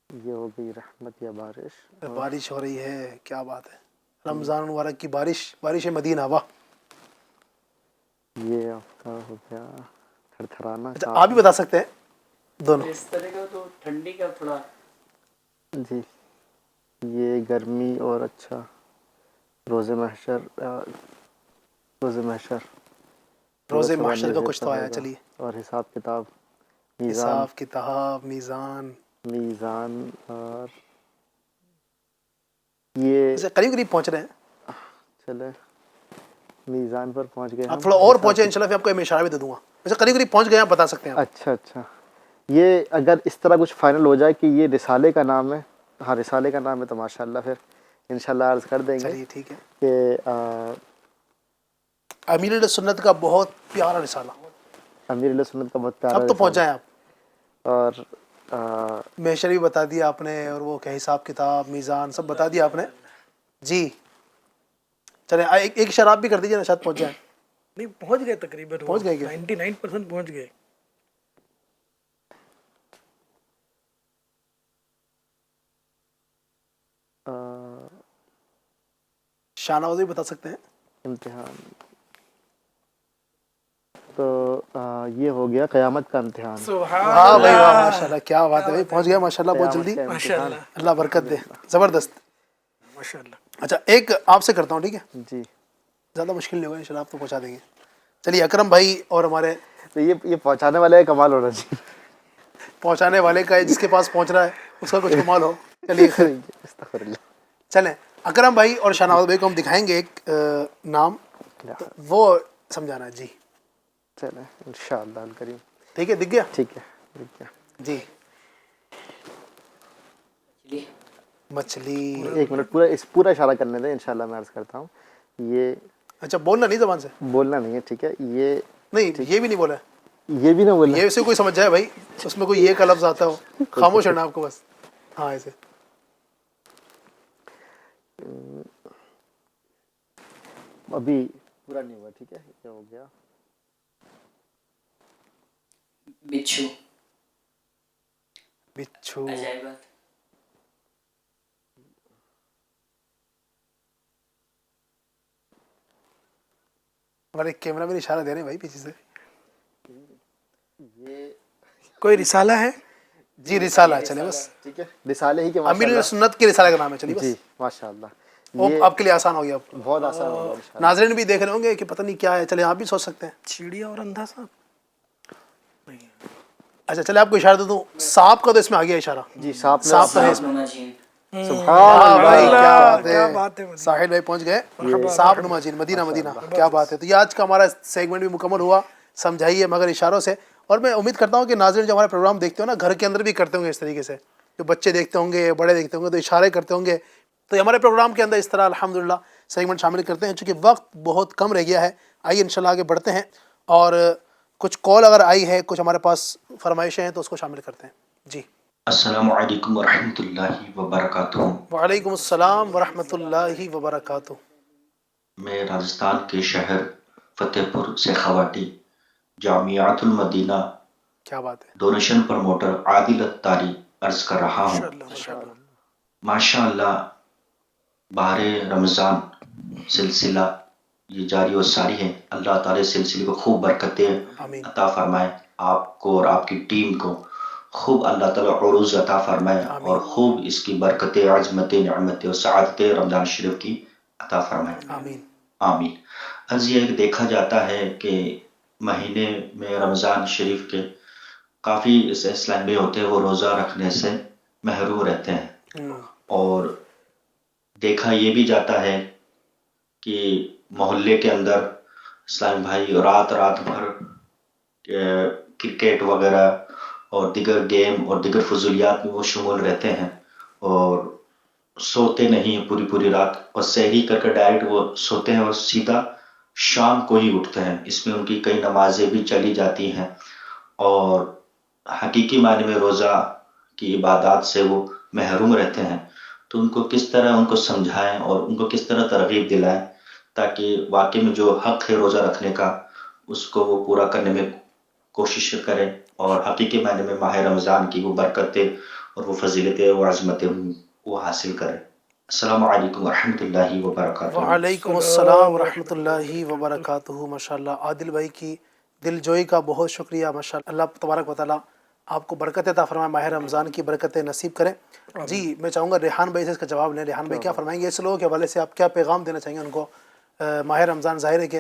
یہ ہو گئی رحمت یا بارش. بارش ہو رہی ہے, کیا بات ہے, رمضان مبارک کی بارش, بارش مدینہ. واہ. یہ آپ کا ہو گیا تھر تھرانا. اچھا آپ بھی بتا سکتے ہیں دونوں. اس طرح کا تو ٹھنڈی کا تھوڑا. جی یہ گرمی اور اچھا روز محشر. روز محشر روز محشر کا کچھ تو آیا. چلیے. اور حساب کتاب, میزان. حساب کتاب, میزان. میزان اور یہ اسے قریب قریب پہنچ رہے ہیں. چلے میزان پر پہنچ گئے. آپ تھوڑا اور پہنچے انشاءاللہ, پھر آپ کو میں اشارہ بھی دے دوں گا. ویسے قریب قریب پہنچ گئے, آپ بتا سکتے ہیں. اچھا اچھا, یہ اگر اس طرح کچھ فائنل ہو جائے کہ یہ رسالے کا نام ہے, ہاں رسالے کا نام ہے, تو ماشاءاللہ پھر انشاءاللہ عرض کر دیں گے چلیے ٹھیک ہے. کہ امیر سنت کا بہت پیارا رسالہ. امیر علیہ سنت کا بہت پیارا اب تو پہنچ جائیں آپ. اور محشر بھی بتا دیا آپ نے, اور وہ کہ حساب کتاب, میزان سب بتا دیا آپ نے. جی چلیں ایک شراب بھی کر دیجیے نا, شاید پہنچ جائیں. نہیں پہنچ گئے تقریباً. پہنچ گئے کیا؟ 99% پہنچ گئے. شاہ نواز بھی بتا سکتے ہیں. امتحان تو یہ ہو گیا قیامت کا امتحان. واہ بھائی واہ, ماشاءاللہ کیا بات ہے بھائی, پہنچ گیا ماشاءاللہ بہت جلدی. ماشاءاللہ اللہ برکت دے, زبردست. ماشاءاللہ. اچھا ایک آپ سے کرتا ہوں, ٹھیک ہے, جی زیادہ مشکل نہیں ہوگا انشاءاللہ, آپ تو پہنچا دیں گے. چلیے اکرم بھائی اور ہمارے تو یہ پہنچانے والے کا کمال ہونا چاہیے. پہنچانے والے کا, جس کے پاس پہنچ رہا ہے اس کا کچھ کمال ہو. چلیے استغفر اللہ. چلیں اکرم بھائی اور شاہ نواز بھائی کو ہم دکھائیں گے ایک نام, تو وہ سمجھانا ہے. جی چلیں انشاءاللہ الکریم. ٹھیک ہے, دکھ گیا. ٹھیک ہے ٹھیک ہے. جی چلیے. مچھلی. ایک منٹ, پورا اشارہ کرنے دیں انشاءاللہ, میں عرض کرتا ہوں. یہ اچھا بولنا نہیں زبان سے, بولنا نہیں ہے, ٹھیک ہے. یہ نہیں یہ بھی نہیں بولا, یہ بھی نہ بولنا. یہ اسے کوئی سمجھ جائے بھائی, اس میں کوئی یہ کا لفظ آتا ہو, خاموش رہنا آپ کو بس. ہاں ایسے ابھی پورا نہیں ہوا, ٹھیک ہے. یہ ہو گیا بچھو. بچھو. عجائبات. ہمارے کیمرہ میں اشارہ دے رہے ہیں بھائی پیچھے سے. یہ کوئی رسالہ ہے. جی رسالہ, چلے بس. ٹھیک ہے, رسالے ہی کے امیر سنت کے رسالہ کا نام ہے. چلیے جی بس, ماشاءاللہ. وہ یہ آپ کے لیے آسان ہو گیا. آپ کو بہت آسان ہوگا انشاءاللہ. ناظرین بھی دیکھ رہے ہوں گے کہ پتہ نہیں کیا ہے. چلے آپ بھی سوچ سکتے ہیں. چڑیا اور اندھا صاحب. اچھا چلے آپ کو اشارہ دے دوں, سانپ کا تو اس میں آ گیا اشارہ. جی سانپ نے سانپ تو ہے اس میں. نما جھیل. ہاں بھائی کیا کیا بات بات ہے. ہے, ساحل بھائی پہنچ گئے. سانپ نما جھیل, مدینہ مدینہ, کیا بات ہے. تو یہ آج کا ہمارا سیگمنٹ بھی مکمل ہوا, سمجھائیے مگر اشاروں سے. اور میں امید کرتا ہوں کہ ناظرین جو ہمارا پروگرام دیکھتے ہو نا, گھر کے اندر بھی کرتے ہوں گے اس طریقے سے. جو بچے دیکھتے ہوں گے, بڑے دیکھتے ہوں گے, تو اشارے کرتے ہوں گے. تو ہمارے پروگرام کے اندر اس طرح الحمدللہ سیگمنٹ شامل کرتے ہیں. چونکہ وقت بہت کم رہ گیا ہے, آئیے انشاءاللہ آگے بڑھتے ہیں. اور کچھ کال اگر آئی ہے, کچھ ہمارے پاس فرمائشیں ہیں, تو اس کو شامل کرتے ہیں. جی السلام علیکم ورحمۃ اللہ وبرکاتہ. وعلیکم السلام ورحمۃ اللہ وبرکاتہ. میں راجستھان کے شہر فتح پور سے خواٹی جامعۃ المدینہ کیا بات ہے. ڈونیشن پروموٹر عادل اتاری عرض کر رہا ہوں. ماشاء اللہ بہر رمضان سلسلہ یہ جاری و ساری ہے. اللہ تعالی سلسلے کو خوب برکتیں آمین. عطا فرمائے, آپ کو اور آپ کی ٹیم کو خوب اللہ تعالی عروج عطا فرمائے, اور خوب اس کی برکت عظمت نعمت اور سعادت رمضان شریف کی عطا فرمائے. آمین. آمین. عرض یہ دیکھا جاتا ہے کہ مہینے میں رمضان شریف کے کافی اسلامی ہوتے ہیں, وہ روزہ رکھنے سے محروم رہتے ہیں. اور دیکھا یہ بھی جاتا ہے کہ محلے کے اندر اسلامی بھائی رات بھر کرکٹ وغیرہ اور دیگر گیم اور دیگر فضولیات میں وہ شمول رہتے ہیں, اور سوتے نہیں پوری رات, اور سحری کر کے ڈائریکٹ وہ سوتے ہیں اور سیدھا شام کو ہی اٹھتے ہیں. اس میں ان کی کئی نمازیں بھی چلی جاتی ہیں اور حقیقی معنی میں روزہ کی عبادات سے وہ محروم رہتے ہیں. تو ان کو کس طرح ان کو سمجھائیں اور ان کو کس طرح ترغیب دلائیں تاکہ واقعی میں جو حق ہے روزہ رکھنے کا اس کو وہ پورا کرنے میں کوشش کریں اور حقیقی معنی میں ماہ رمضان کی وہ برکتیں اور وہ فضیلتیں اور عظمتیں وہ حاصل کریں. السلام علیکم ورحمۃ اللہ وبرکاتہ. وعلیکم السلام ورحمۃ اللہ وبرکاتہ. ماشاء اللہ عادل بھائی کی دل جوئی کا بہت شکریہ. ماشاء اللہ تبارک و تعالیٰ آپ کو برکت عطا فرمائے، ماہ رمضان کی برکتیں نصیب کریں. جی میں چاہوں گا ریحان بھائی سے اس کا جواب لیں. ریحان بھائی کیا فرمائیں گے ایسے لوگوں کے حوالے سے؟ آپ کیا پیغام دینا چاہیں گے ان کو؟ ماہ رمضان ظاہر ہے کہ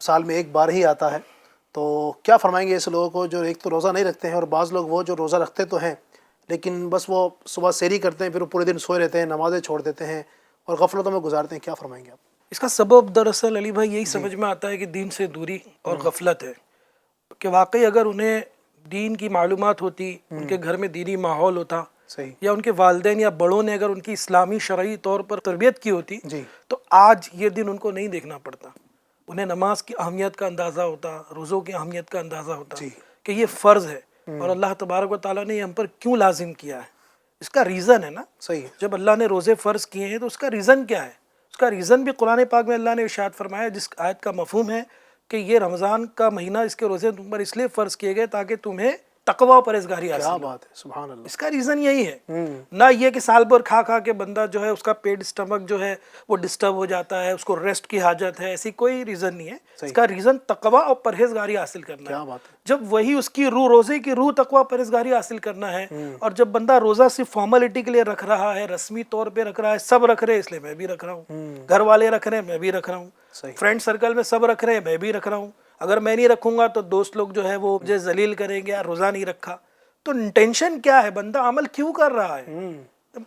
سال میں ایک بار ہی آتا ہے، تو کیا فرمائیں گے ایسے لوگوں کو جو ایک تو روزہ نہیں رکھتے ہیں، اور بعض لوگ وہ جو روزہ رکھتے تو ہیں لیکن بس وہ صبح سحری کرتے ہیں، پھر وہ پورے دن سوئے رہتے ہیں، نمازیں چھوڑ دیتے ہیں اور غفلتوں میں گزارتے ہیں. کیا فرمائیں گے آپ؟ اس کا سبب دراصل علی بھائی یہی سمجھ میں آتا ہے کہ دین سے دوری اور غفلت ہے. کہ واقعی اگر انہیں دین کی معلومات ہوتی، ان کے گھر میں دینی ماحول ہوتا، صحیح. یا ان کے والدین یا بڑوں نے اگر ان کی اسلامی شرعی طور پر تربیت کی ہوتی جی. تو آج یہ دن ان کو نہیں دیکھنا پڑتا. انہیں نماز کی اہمیت کا اندازہ ہوتا، روزوں کی اہمیت کا اندازہ ہوتا جی. کہ یہ فرض ہے اور اللہ تبارک و تعالیٰ نے یہ ہم پر کیوں لازم کیا ہے. اس کا ریزن ہے نا. صحیح ہے. جب اللہ نے روزے فرض کیے ہیں تو اس کا ریزن کیا ہے؟ اس کا ریزن بھی قرآن پاک میں اللہ نے ارشاد فرمایا، جس آیت کا مفہوم ہے کہ یہ رمضان کا مہینہ، اس کے روزے تم پر اس لیے فرض کیے گئے تاکہ تمہیں تقوی و پرہیزگاری حاصل کیا ہو. بات ہے، سبحان اللہ. اس کا ریزن یہی ہے، نہ یہ کہ سال بھر کھا کھا کے بندہ جو ہے اس کا پیٹ اسٹمک جو ہے وہ ڈسٹرب ہو جاتا ہے، اس کو ریسٹ کی حاجت ہے. ایسی کوئی ریزن نہیں ہے. اس کا ریزن تقوی اور پرہیزگاری حاصل کرنا کیا ہے. بات ہے. جب وہی اس کی روح، روزے کی روح تقوی پرہیزگاری حاصل کرنا ہے، اور جب بندہ روزہ صرف فارملٹی کے لیے رکھ رہا ہے، رسمی طور پہ رکھ رہا ہے، سب رکھ رہے ہیں اس لیے میں بھی رکھ رہا ہوں، گھر والے رکھ رہے ہیں میں بھی رکھ رہا ہوں، فرینڈ سرکل میں سب رکھ رہے ہیں میں بھی رکھ رہا ہوں، اگر میں نہیں رکھوں گا تو دوست لوگ جو ہے وہ مجھے ذلیل کریں گے، روزہ نہیں رکھا. تو انٹینشن کیا ہے؟ بندہ عمل کیوں کر رہا ہے؟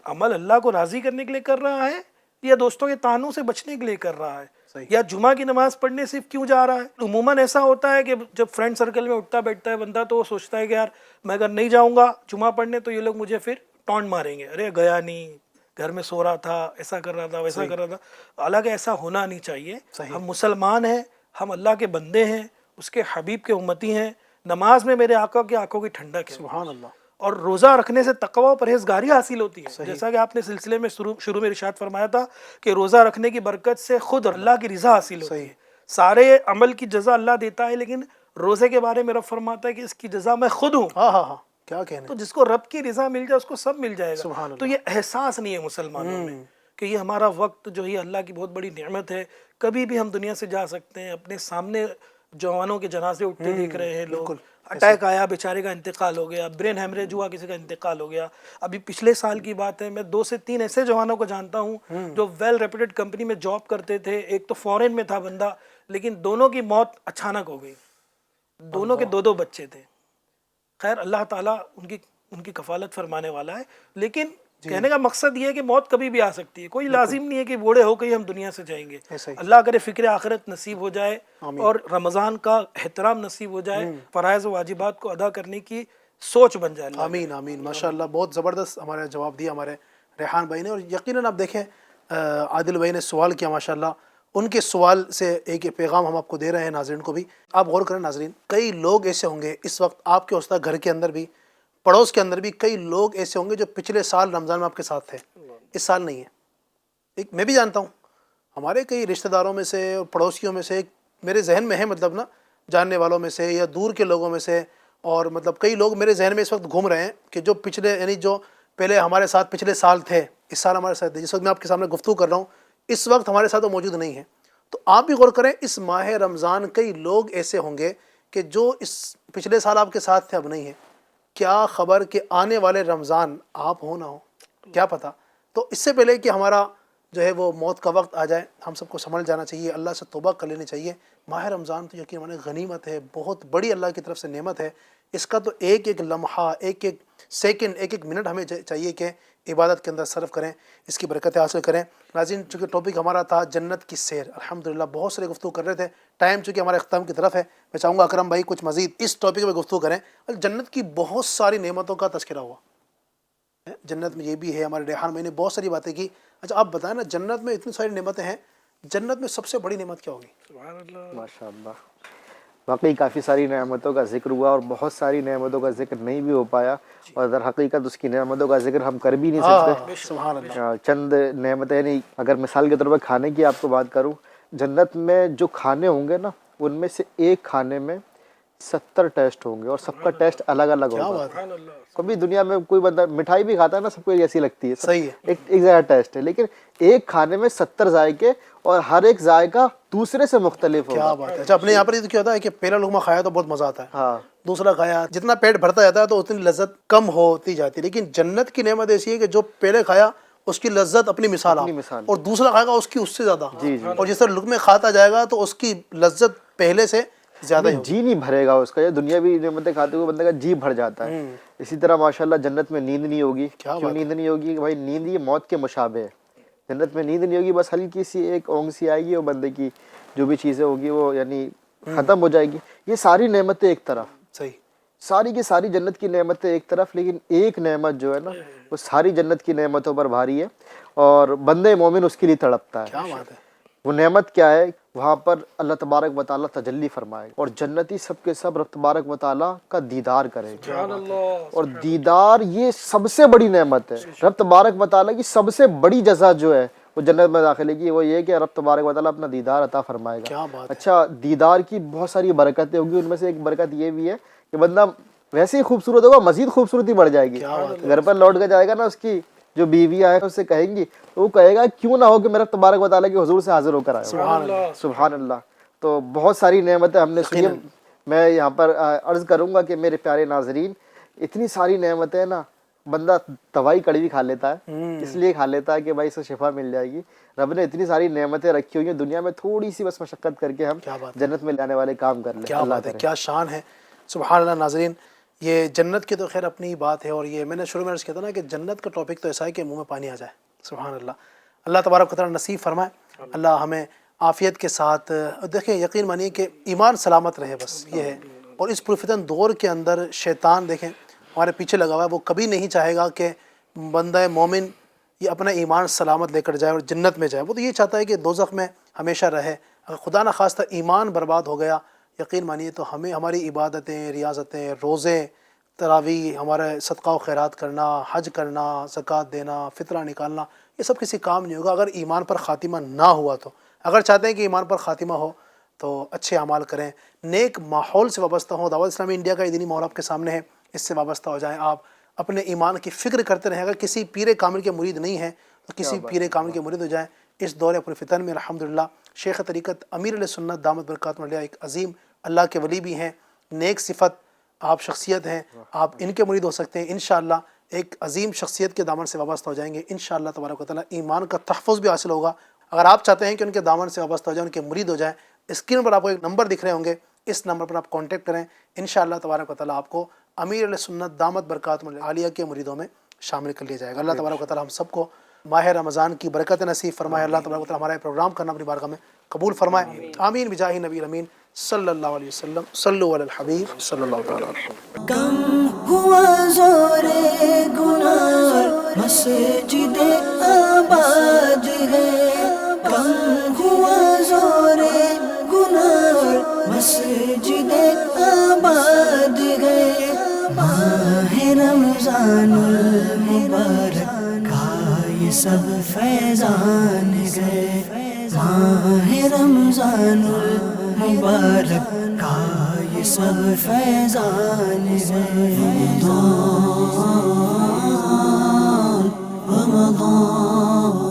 عمل اللہ کو راضی کرنے کے لیے کر رہا ہے یا دوستوں کے طعنوں سے بچنے کے لیے کر رہا ہے؟ یا جمعہ کی نماز پڑھنے صرف کیوں جا رہا ہے؟ عموماً ایسا ہوتا ہے کہ جب فرینڈ سرکل میں اٹھتا بیٹھتا ہے بندہ تو وہ سوچتا ہے کہ یار میں اگر نہیں جاؤں گا جمعہ پڑھنے تو یہ لوگ مجھے پھر ٹونٹ ماریں گے، ارے گیا نہیں، گھر میں سو رہا تھا، ایسا کر رہا تھا، ویسا کر رہا تھا. حالانکہ ایسا ہونا نہیں چاہیے. ہم مسلمان ہیں، ہم اللہ کے بندے ہیں، اس کے حبیب کے امتی ہیں. نماز میں میرے آقا کی آنکھوں کی ٹھنڈک ہے، سبحان اللہ. اور روزہ رکھنے سے تقوی و پرہیزگاری حاصل ہوتی ہے. جیسا کہ آپ نے سلسلے میں شروع میں ارشاد فرمایا تھا کہ روزہ رکھنے کی برکت سے خود اللہ کی رضا حاصل ہوتی ہے. سارے عمل کی جزا اللہ دیتا ہے، لیکن روزے کے بارے میں رب فرماتا ہے کہ اس کی جزا میں خود ہوں. ہاں ہاں ہاں، کیا کہنے. تو جس کو رب کی رضا مل جائے اس کو سب مل جائے گا. سبحان اللہ. تو یہ احساس نہیں ہے مسلمانوں میں کہ یہ ہمارا وقت جو ہے اللہ کی بہت بڑی نعمت ہے. کبھی بھی ہم دنیا سے جا سکتے ہیں. اپنے سامنے جوانوں کے جنازے اٹھتے دیکھ رہے ہیں لوگ. اٹیک آیا، بیچارے کا انتقال ہو گیا، برین ہیمریج ہوا، کسی کا انتقال ہو گیا. ابھی پچھلے سال کی بات ہے، میں 2 سے 3 ایسے جوانوں کو جانتا ہوں جو ویل ریپوٹیڈ کمپنی میں جاب کرتے تھے. ایک تو فورن میں تھا بندہ، لیکن دونوں کی موت اچانک ہو گئی. دونوں کے 2 بچے تھے. خیر اللہ تعالیٰ ان کی کفالت فرمانے والا ہے. لیکن کہنے کا مقصد یہ ہے کہ موت کبھی بھی آ سکتی ہے. کوئی لازم نہیں ہے کہ بوڑھے ہو کے ہی ہم دنیا سے جائیں گے. اللہ کرے فکر آخرت نصیب ہو جائے اور رمضان کا احترام نصیب ہو جائے، فرائض و واجبات کو ادا کرنے کی سوچ بن جائے. آمین آمین. ماشاءاللہ بہت زبردست ہمارا جواب دیا ہمارے ریحان بھائی نے. اور یقیناً آپ دیکھیں عادل بھائی نے سوال کیا، ماشاءاللہ ان کے سوال سے ایک پیغام ہم آپ کو دے رہے ہیں ناظرین کو بھی. آپ غور کریں ناظرین، کئی لوگ ایسے ہوں گے اس وقت آپ کے استاد گھر کے اندر بھی، پڑوس کے اندر بھی کئی لوگ ایسے ہوں گے جو پچھلے سال رمضان میں آپ کے ساتھ تھے، اس سال نہیں ہے. میں بھی جانتا ہوں ہمارے کئی رشتہ داروں میں سے اور پڑوسیوں میں سے، میرے ذہن میں ہے مطلب نا جاننے والوں میں سے یا دور کے لوگوں میں سے، اور مطلب کئی لوگ میرے ذہن میں اس وقت گھوم رہے ہیں کہ جو پچھلے یعنی جو پہلے ہمارے ساتھ پچھلے سال تھے، اس سال ہمارے ساتھ تھے. جس وقت میں آپ کے سامنے گفتگو کر رہا ہوں اس وقت ہمارے ساتھ وہ موجود نہیں ہیں. تو آپ بھی غور کریں، اس ماہ رمضان کئی لوگ ایسے ہوں گے کہ جو اس پچھلے سال آپ کے ساتھ تھے اب نہیں ہیں. کیا خبر کہ آنے والے رمضان آپ ہو نہ ہو، کیا پتہ. تو اس سے پہلے کہ ہمارا جو ہے وہ موت کا وقت آ جائے، ہم سب کو سنبھل جانا چاہیے، اللہ سے توبہ کر لینی چاہیے. ماہ رمضان تو یقین مانے غنیمت ہے، بہت بڑی اللہ کی طرف سے نعمت ہے. اس کا تو ایک ایک لمحہ، ایک ایک سیکنڈ، ایک ایک منٹ ہمیں چاہیے کہ عبادت کے اندر صرف کریں، اس کی برکتیں حاصل کریں. ناظرین چونکہ ٹاپک ہمارا تھا جنت کی سیر، الحمدللہ بہت سارے گفتگو کر رہے تھے. ٹائم چونکہ ہمارے اختتام کی طرف ہے، میں چاہوں گا اکرم بھائی کچھ مزید اس ٹاپک میں گفتگو کریں. جنت کی بہت ساری نعمتوں کا تذکرہ ہوا، جنت میں یہ بھی ہے. ہمارے ریحان بھائی نے بہت ساری باتیں کی. اچھا آپ بتائیں نا، جنت میں اتنی ساری نعمتیں ہیں، جنت میں سب سے بڑی نعمت کیا ہوگی؟ سبحان اللہ. ماشاء اللہ. واقعی کافی ساری نعمتوں کا ذکر ہوا اور بہت ساری نعمتوں کا ذکر نہیں بھی ہو پایا, اور در حقیقت اس کی نعمتوں کا ذکر ہم کر بھی نہیں سکتے. سبحان اللہ. چند نعمتیں, یعنی اگر مثال کے طور پر کھانے کی آپ کو بات کروں, جنت میں جو کھانے ہوں گے نا, ان میں سے ایک کھانے میں 70 ٹیسٹ ہوں گے, اور سب کا ٹیسٹ الگ الگ ہوگا. سبحان اللہ. کبھی دنیا میں کوئی بندہ مٹھائی بھی کھاتا ہے نا, سب کو ایسی لگتی ہے, صحیح ہے. ایک ذائقہ ٹیسٹ ہے, لیکن ایک کھانے میں 70 ذائقے, اور ہر ایک ذائقہ دوسرے سے مختلف ہوگا. کیا بات ہے. اچھا, اپنے یہاں پر یہ تو کیا ہوتا ہے کہ پہلا لقمہ کھایا تو بہت مزہ آتا ہے, ہاں, دوسرا کھایا, جتنا پیٹ بھرتا جاتا ہے تو اتنی لذت کم ہوتی جاتی ہے. لیکن جنت کی نعمت ایسی ہے کہ جو پہلے کھایا اس کی لذت اپنی مثال مثال. اور دوسرا کھائے گا اس کی اس سے زیادہ. جی جی, اور جس طرح لقمے کھاتا جائے گا تو اس کی لذت پہلے سے زیادہ ہی ہوگی. جی نہیں بھرے گا اس کا. یہ دنیاوی نعمتیں کھاتے ہوئے بندے کا جی بھر جاتا ہے. اسی طرح ماشاءاللہ جنت میں نیند نہیں ہوگی. کیوں نیند نہیں ہوگی؟ کہ بھائی نیند یہ موت کے مشابہ ہے. جنت میں نیند نہیں ہوگی, بس ہلکی سی ایک اونگ سی آئے گی, اور بندے کی جو بھی چیزیں ہوگی وہ یعنی ختم ہو جائے گی. یہ ساری نعمتیں ایک طرف, صحیح, ساری کی ساری جنت کی نعمتیں ایک طرف, لیکن ایک نعمت جو ہے نا وہ ساری جنت کی نعمتوں پر بھاری ہے, اور بندے مومن اس کے لیے تڑپتا ہے. کیا بات ہے. وہ نعمت کیا ہے؟ وہاں پر اللہ تبارک و تعالیٰ تجلی فرمائے, اور جنتی سب کے سب رب تبارک و تعالیٰ کا دیدار کرے. سبحان اللہ. اور دیدار یہ سب سے بڑی نعمت ہے. رب تبارک و تعالیٰ کی سب سے بڑی جزا جو ہے وہ جنت میں داخلے کی, وہ یہ کہ رب تبارک و تعالیٰ اپنا دیدار عطا فرمائے گا. کیا بات ہے. اچھا, دیدار کی بہت ساری برکتیں ہوں گی, ان میں سے ایک برکت یہ بھی ہے کہ بندہ ویسے ہی خوبصورت ہوگا, مزید خوبصورتی بڑھ جائے گی. گھر پر لوٹ کے جائے گا نا, اس کی جو بیویاں ہیں اس سے کہیں گی, تو وہ کہے گا کیوں نہ ہو کہ میرا تبارک و تعالیٰ کے حضور سے حاضر ہو کر آیا. سبحان اللہ. سبحان اللہ. تو بہت ساری نعمتیں ہم نے سنی. میں یہاں پر عرض کروں گا کہ میرے پیارے ناظرین, اتنی ساری نعمتیں نا, بندہ دوائی کڑوی کھا لیتا ہے, اس لیے کھا لیتا ہے کہ بھائی اس سے شفا مل جائے گی. رب نے اتنی ساری نعمتیں رکھی ہوئی ہیں دنیا میں, تھوڑی سی بس مشقت کر کے ہم جنت میں لانے والے کام کر لیں. کیا بات ہے, کیا شان ہے. سبحان اللہ. ناظرین, یہ جنت کی تو خیر اپنی بات ہے, اور یہ میں نے شروع میں عرض کیا تھا نا کہ جنت کا ٹاپک تو ایسا ہے کہ منہ میں پانی آ جائے. سبحان اللہ. اللہ تبارک و تعالیٰ نصیب فرمائے. اللہ ہمیں عافیت کے ساتھ, دیکھیں یقین مانیے کہ ایمان سلامت رہے, بس یہ ہے. اور اس پرفتن دور کے اندر شیطان دیکھیں ہمارے پیچھے لگا ہوا ہے, وہ کبھی نہیں چاہے گا کہ بندہ مومن یہ اپنا ایمان سلامت لے کر جائے اور جنت میں جائے. وہ تو یہ چاہتا ہے کہ دوزخ میں ہمیشہ رہے. اگر خدا نہ خواستہ ایمان برباد ہو گیا, یقین مانیے تو ہمیں ہماری عبادتیں, ریاضتیں, روزے, تراویح, ہمارا صدقہ و خیرات کرنا, حج کرنا, زکوٰۃ دینا, فطرہ نکالنا, یہ سب کسی کام نہیں ہوگا اگر ایمان پر خاتمہ نہ ہوا. تو اگر چاہتے ہیں کہ ایمان پر خاتمہ ہو تو اچھے اعمال کریں, نیک ماحول سے وابستہ ہوں. دعوت اسلامی انڈیا کا یہ دینی ماحول آپ کے سامنے ہے, اس سے وابستہ ہو جائیں. آپ اپنے ایمان کی فکر کرتے رہیں. اگر کسی پیر کامل کے مرید نہیں ہیں تو کسی پیر کامل کے مرید ہو جائیں. اس دور پرفتن میں الحمدللہ شیخ طریقت امیر علیہ سنت دامت برکاتہ علیہ ایک عظیم اللہ کے ولی بھی ہیں, نیک صفت آپ شخصیت ہیں, آپ ان کے مرید ہو سکتے ہیں. انشاءاللہ ایک عظیم شخصیت کے دامن سے وابستہ ہو جائیں گے. انشاءاللہ تبارک و تعالیٰ ایمان کا تحفظ بھی حاصل ہوگا. اگر آپ چاہتے ہیں کہ ان کے دامن سے وابستہ ہو جائیں, ان کے مرید ہو جائیں, اسکرین پر آپ کو ایک نمبر دکھ رہے ہوں گے, اس نمبر پر آپ کانٹیکٹ کریں. انشاءاللہ تبارک و تعالیٰ آپ کو امیر علیہ سنت دامت برکاتہ عالیہ کے مریدوں میں شامل کر لیا جائے گا. اللہ تبارک و تعالیٰ ہم سب کو ماہ رمضان کی برکت نصیب فرمائے. اللہ تبارک و تعالیٰ ہمارا پروگرام کرنا اپنی بارگاہ میں قبول فرمائے. آمین بجاہ نبی امین صلی اللہ علیہ وسلم. صلو علی الحبیب صلی اللہ تعالیٰ علیہ وسلم. کم ہوا زور گناہ مسجد آباد ہے, کم ہوا زور گناہ مسجد آباد ہے. ماہ رمضان المبارک کا یہ سب فیضان گئے, ماہ رمضان المبارک کا یہ سب فیضان گئے. رمضان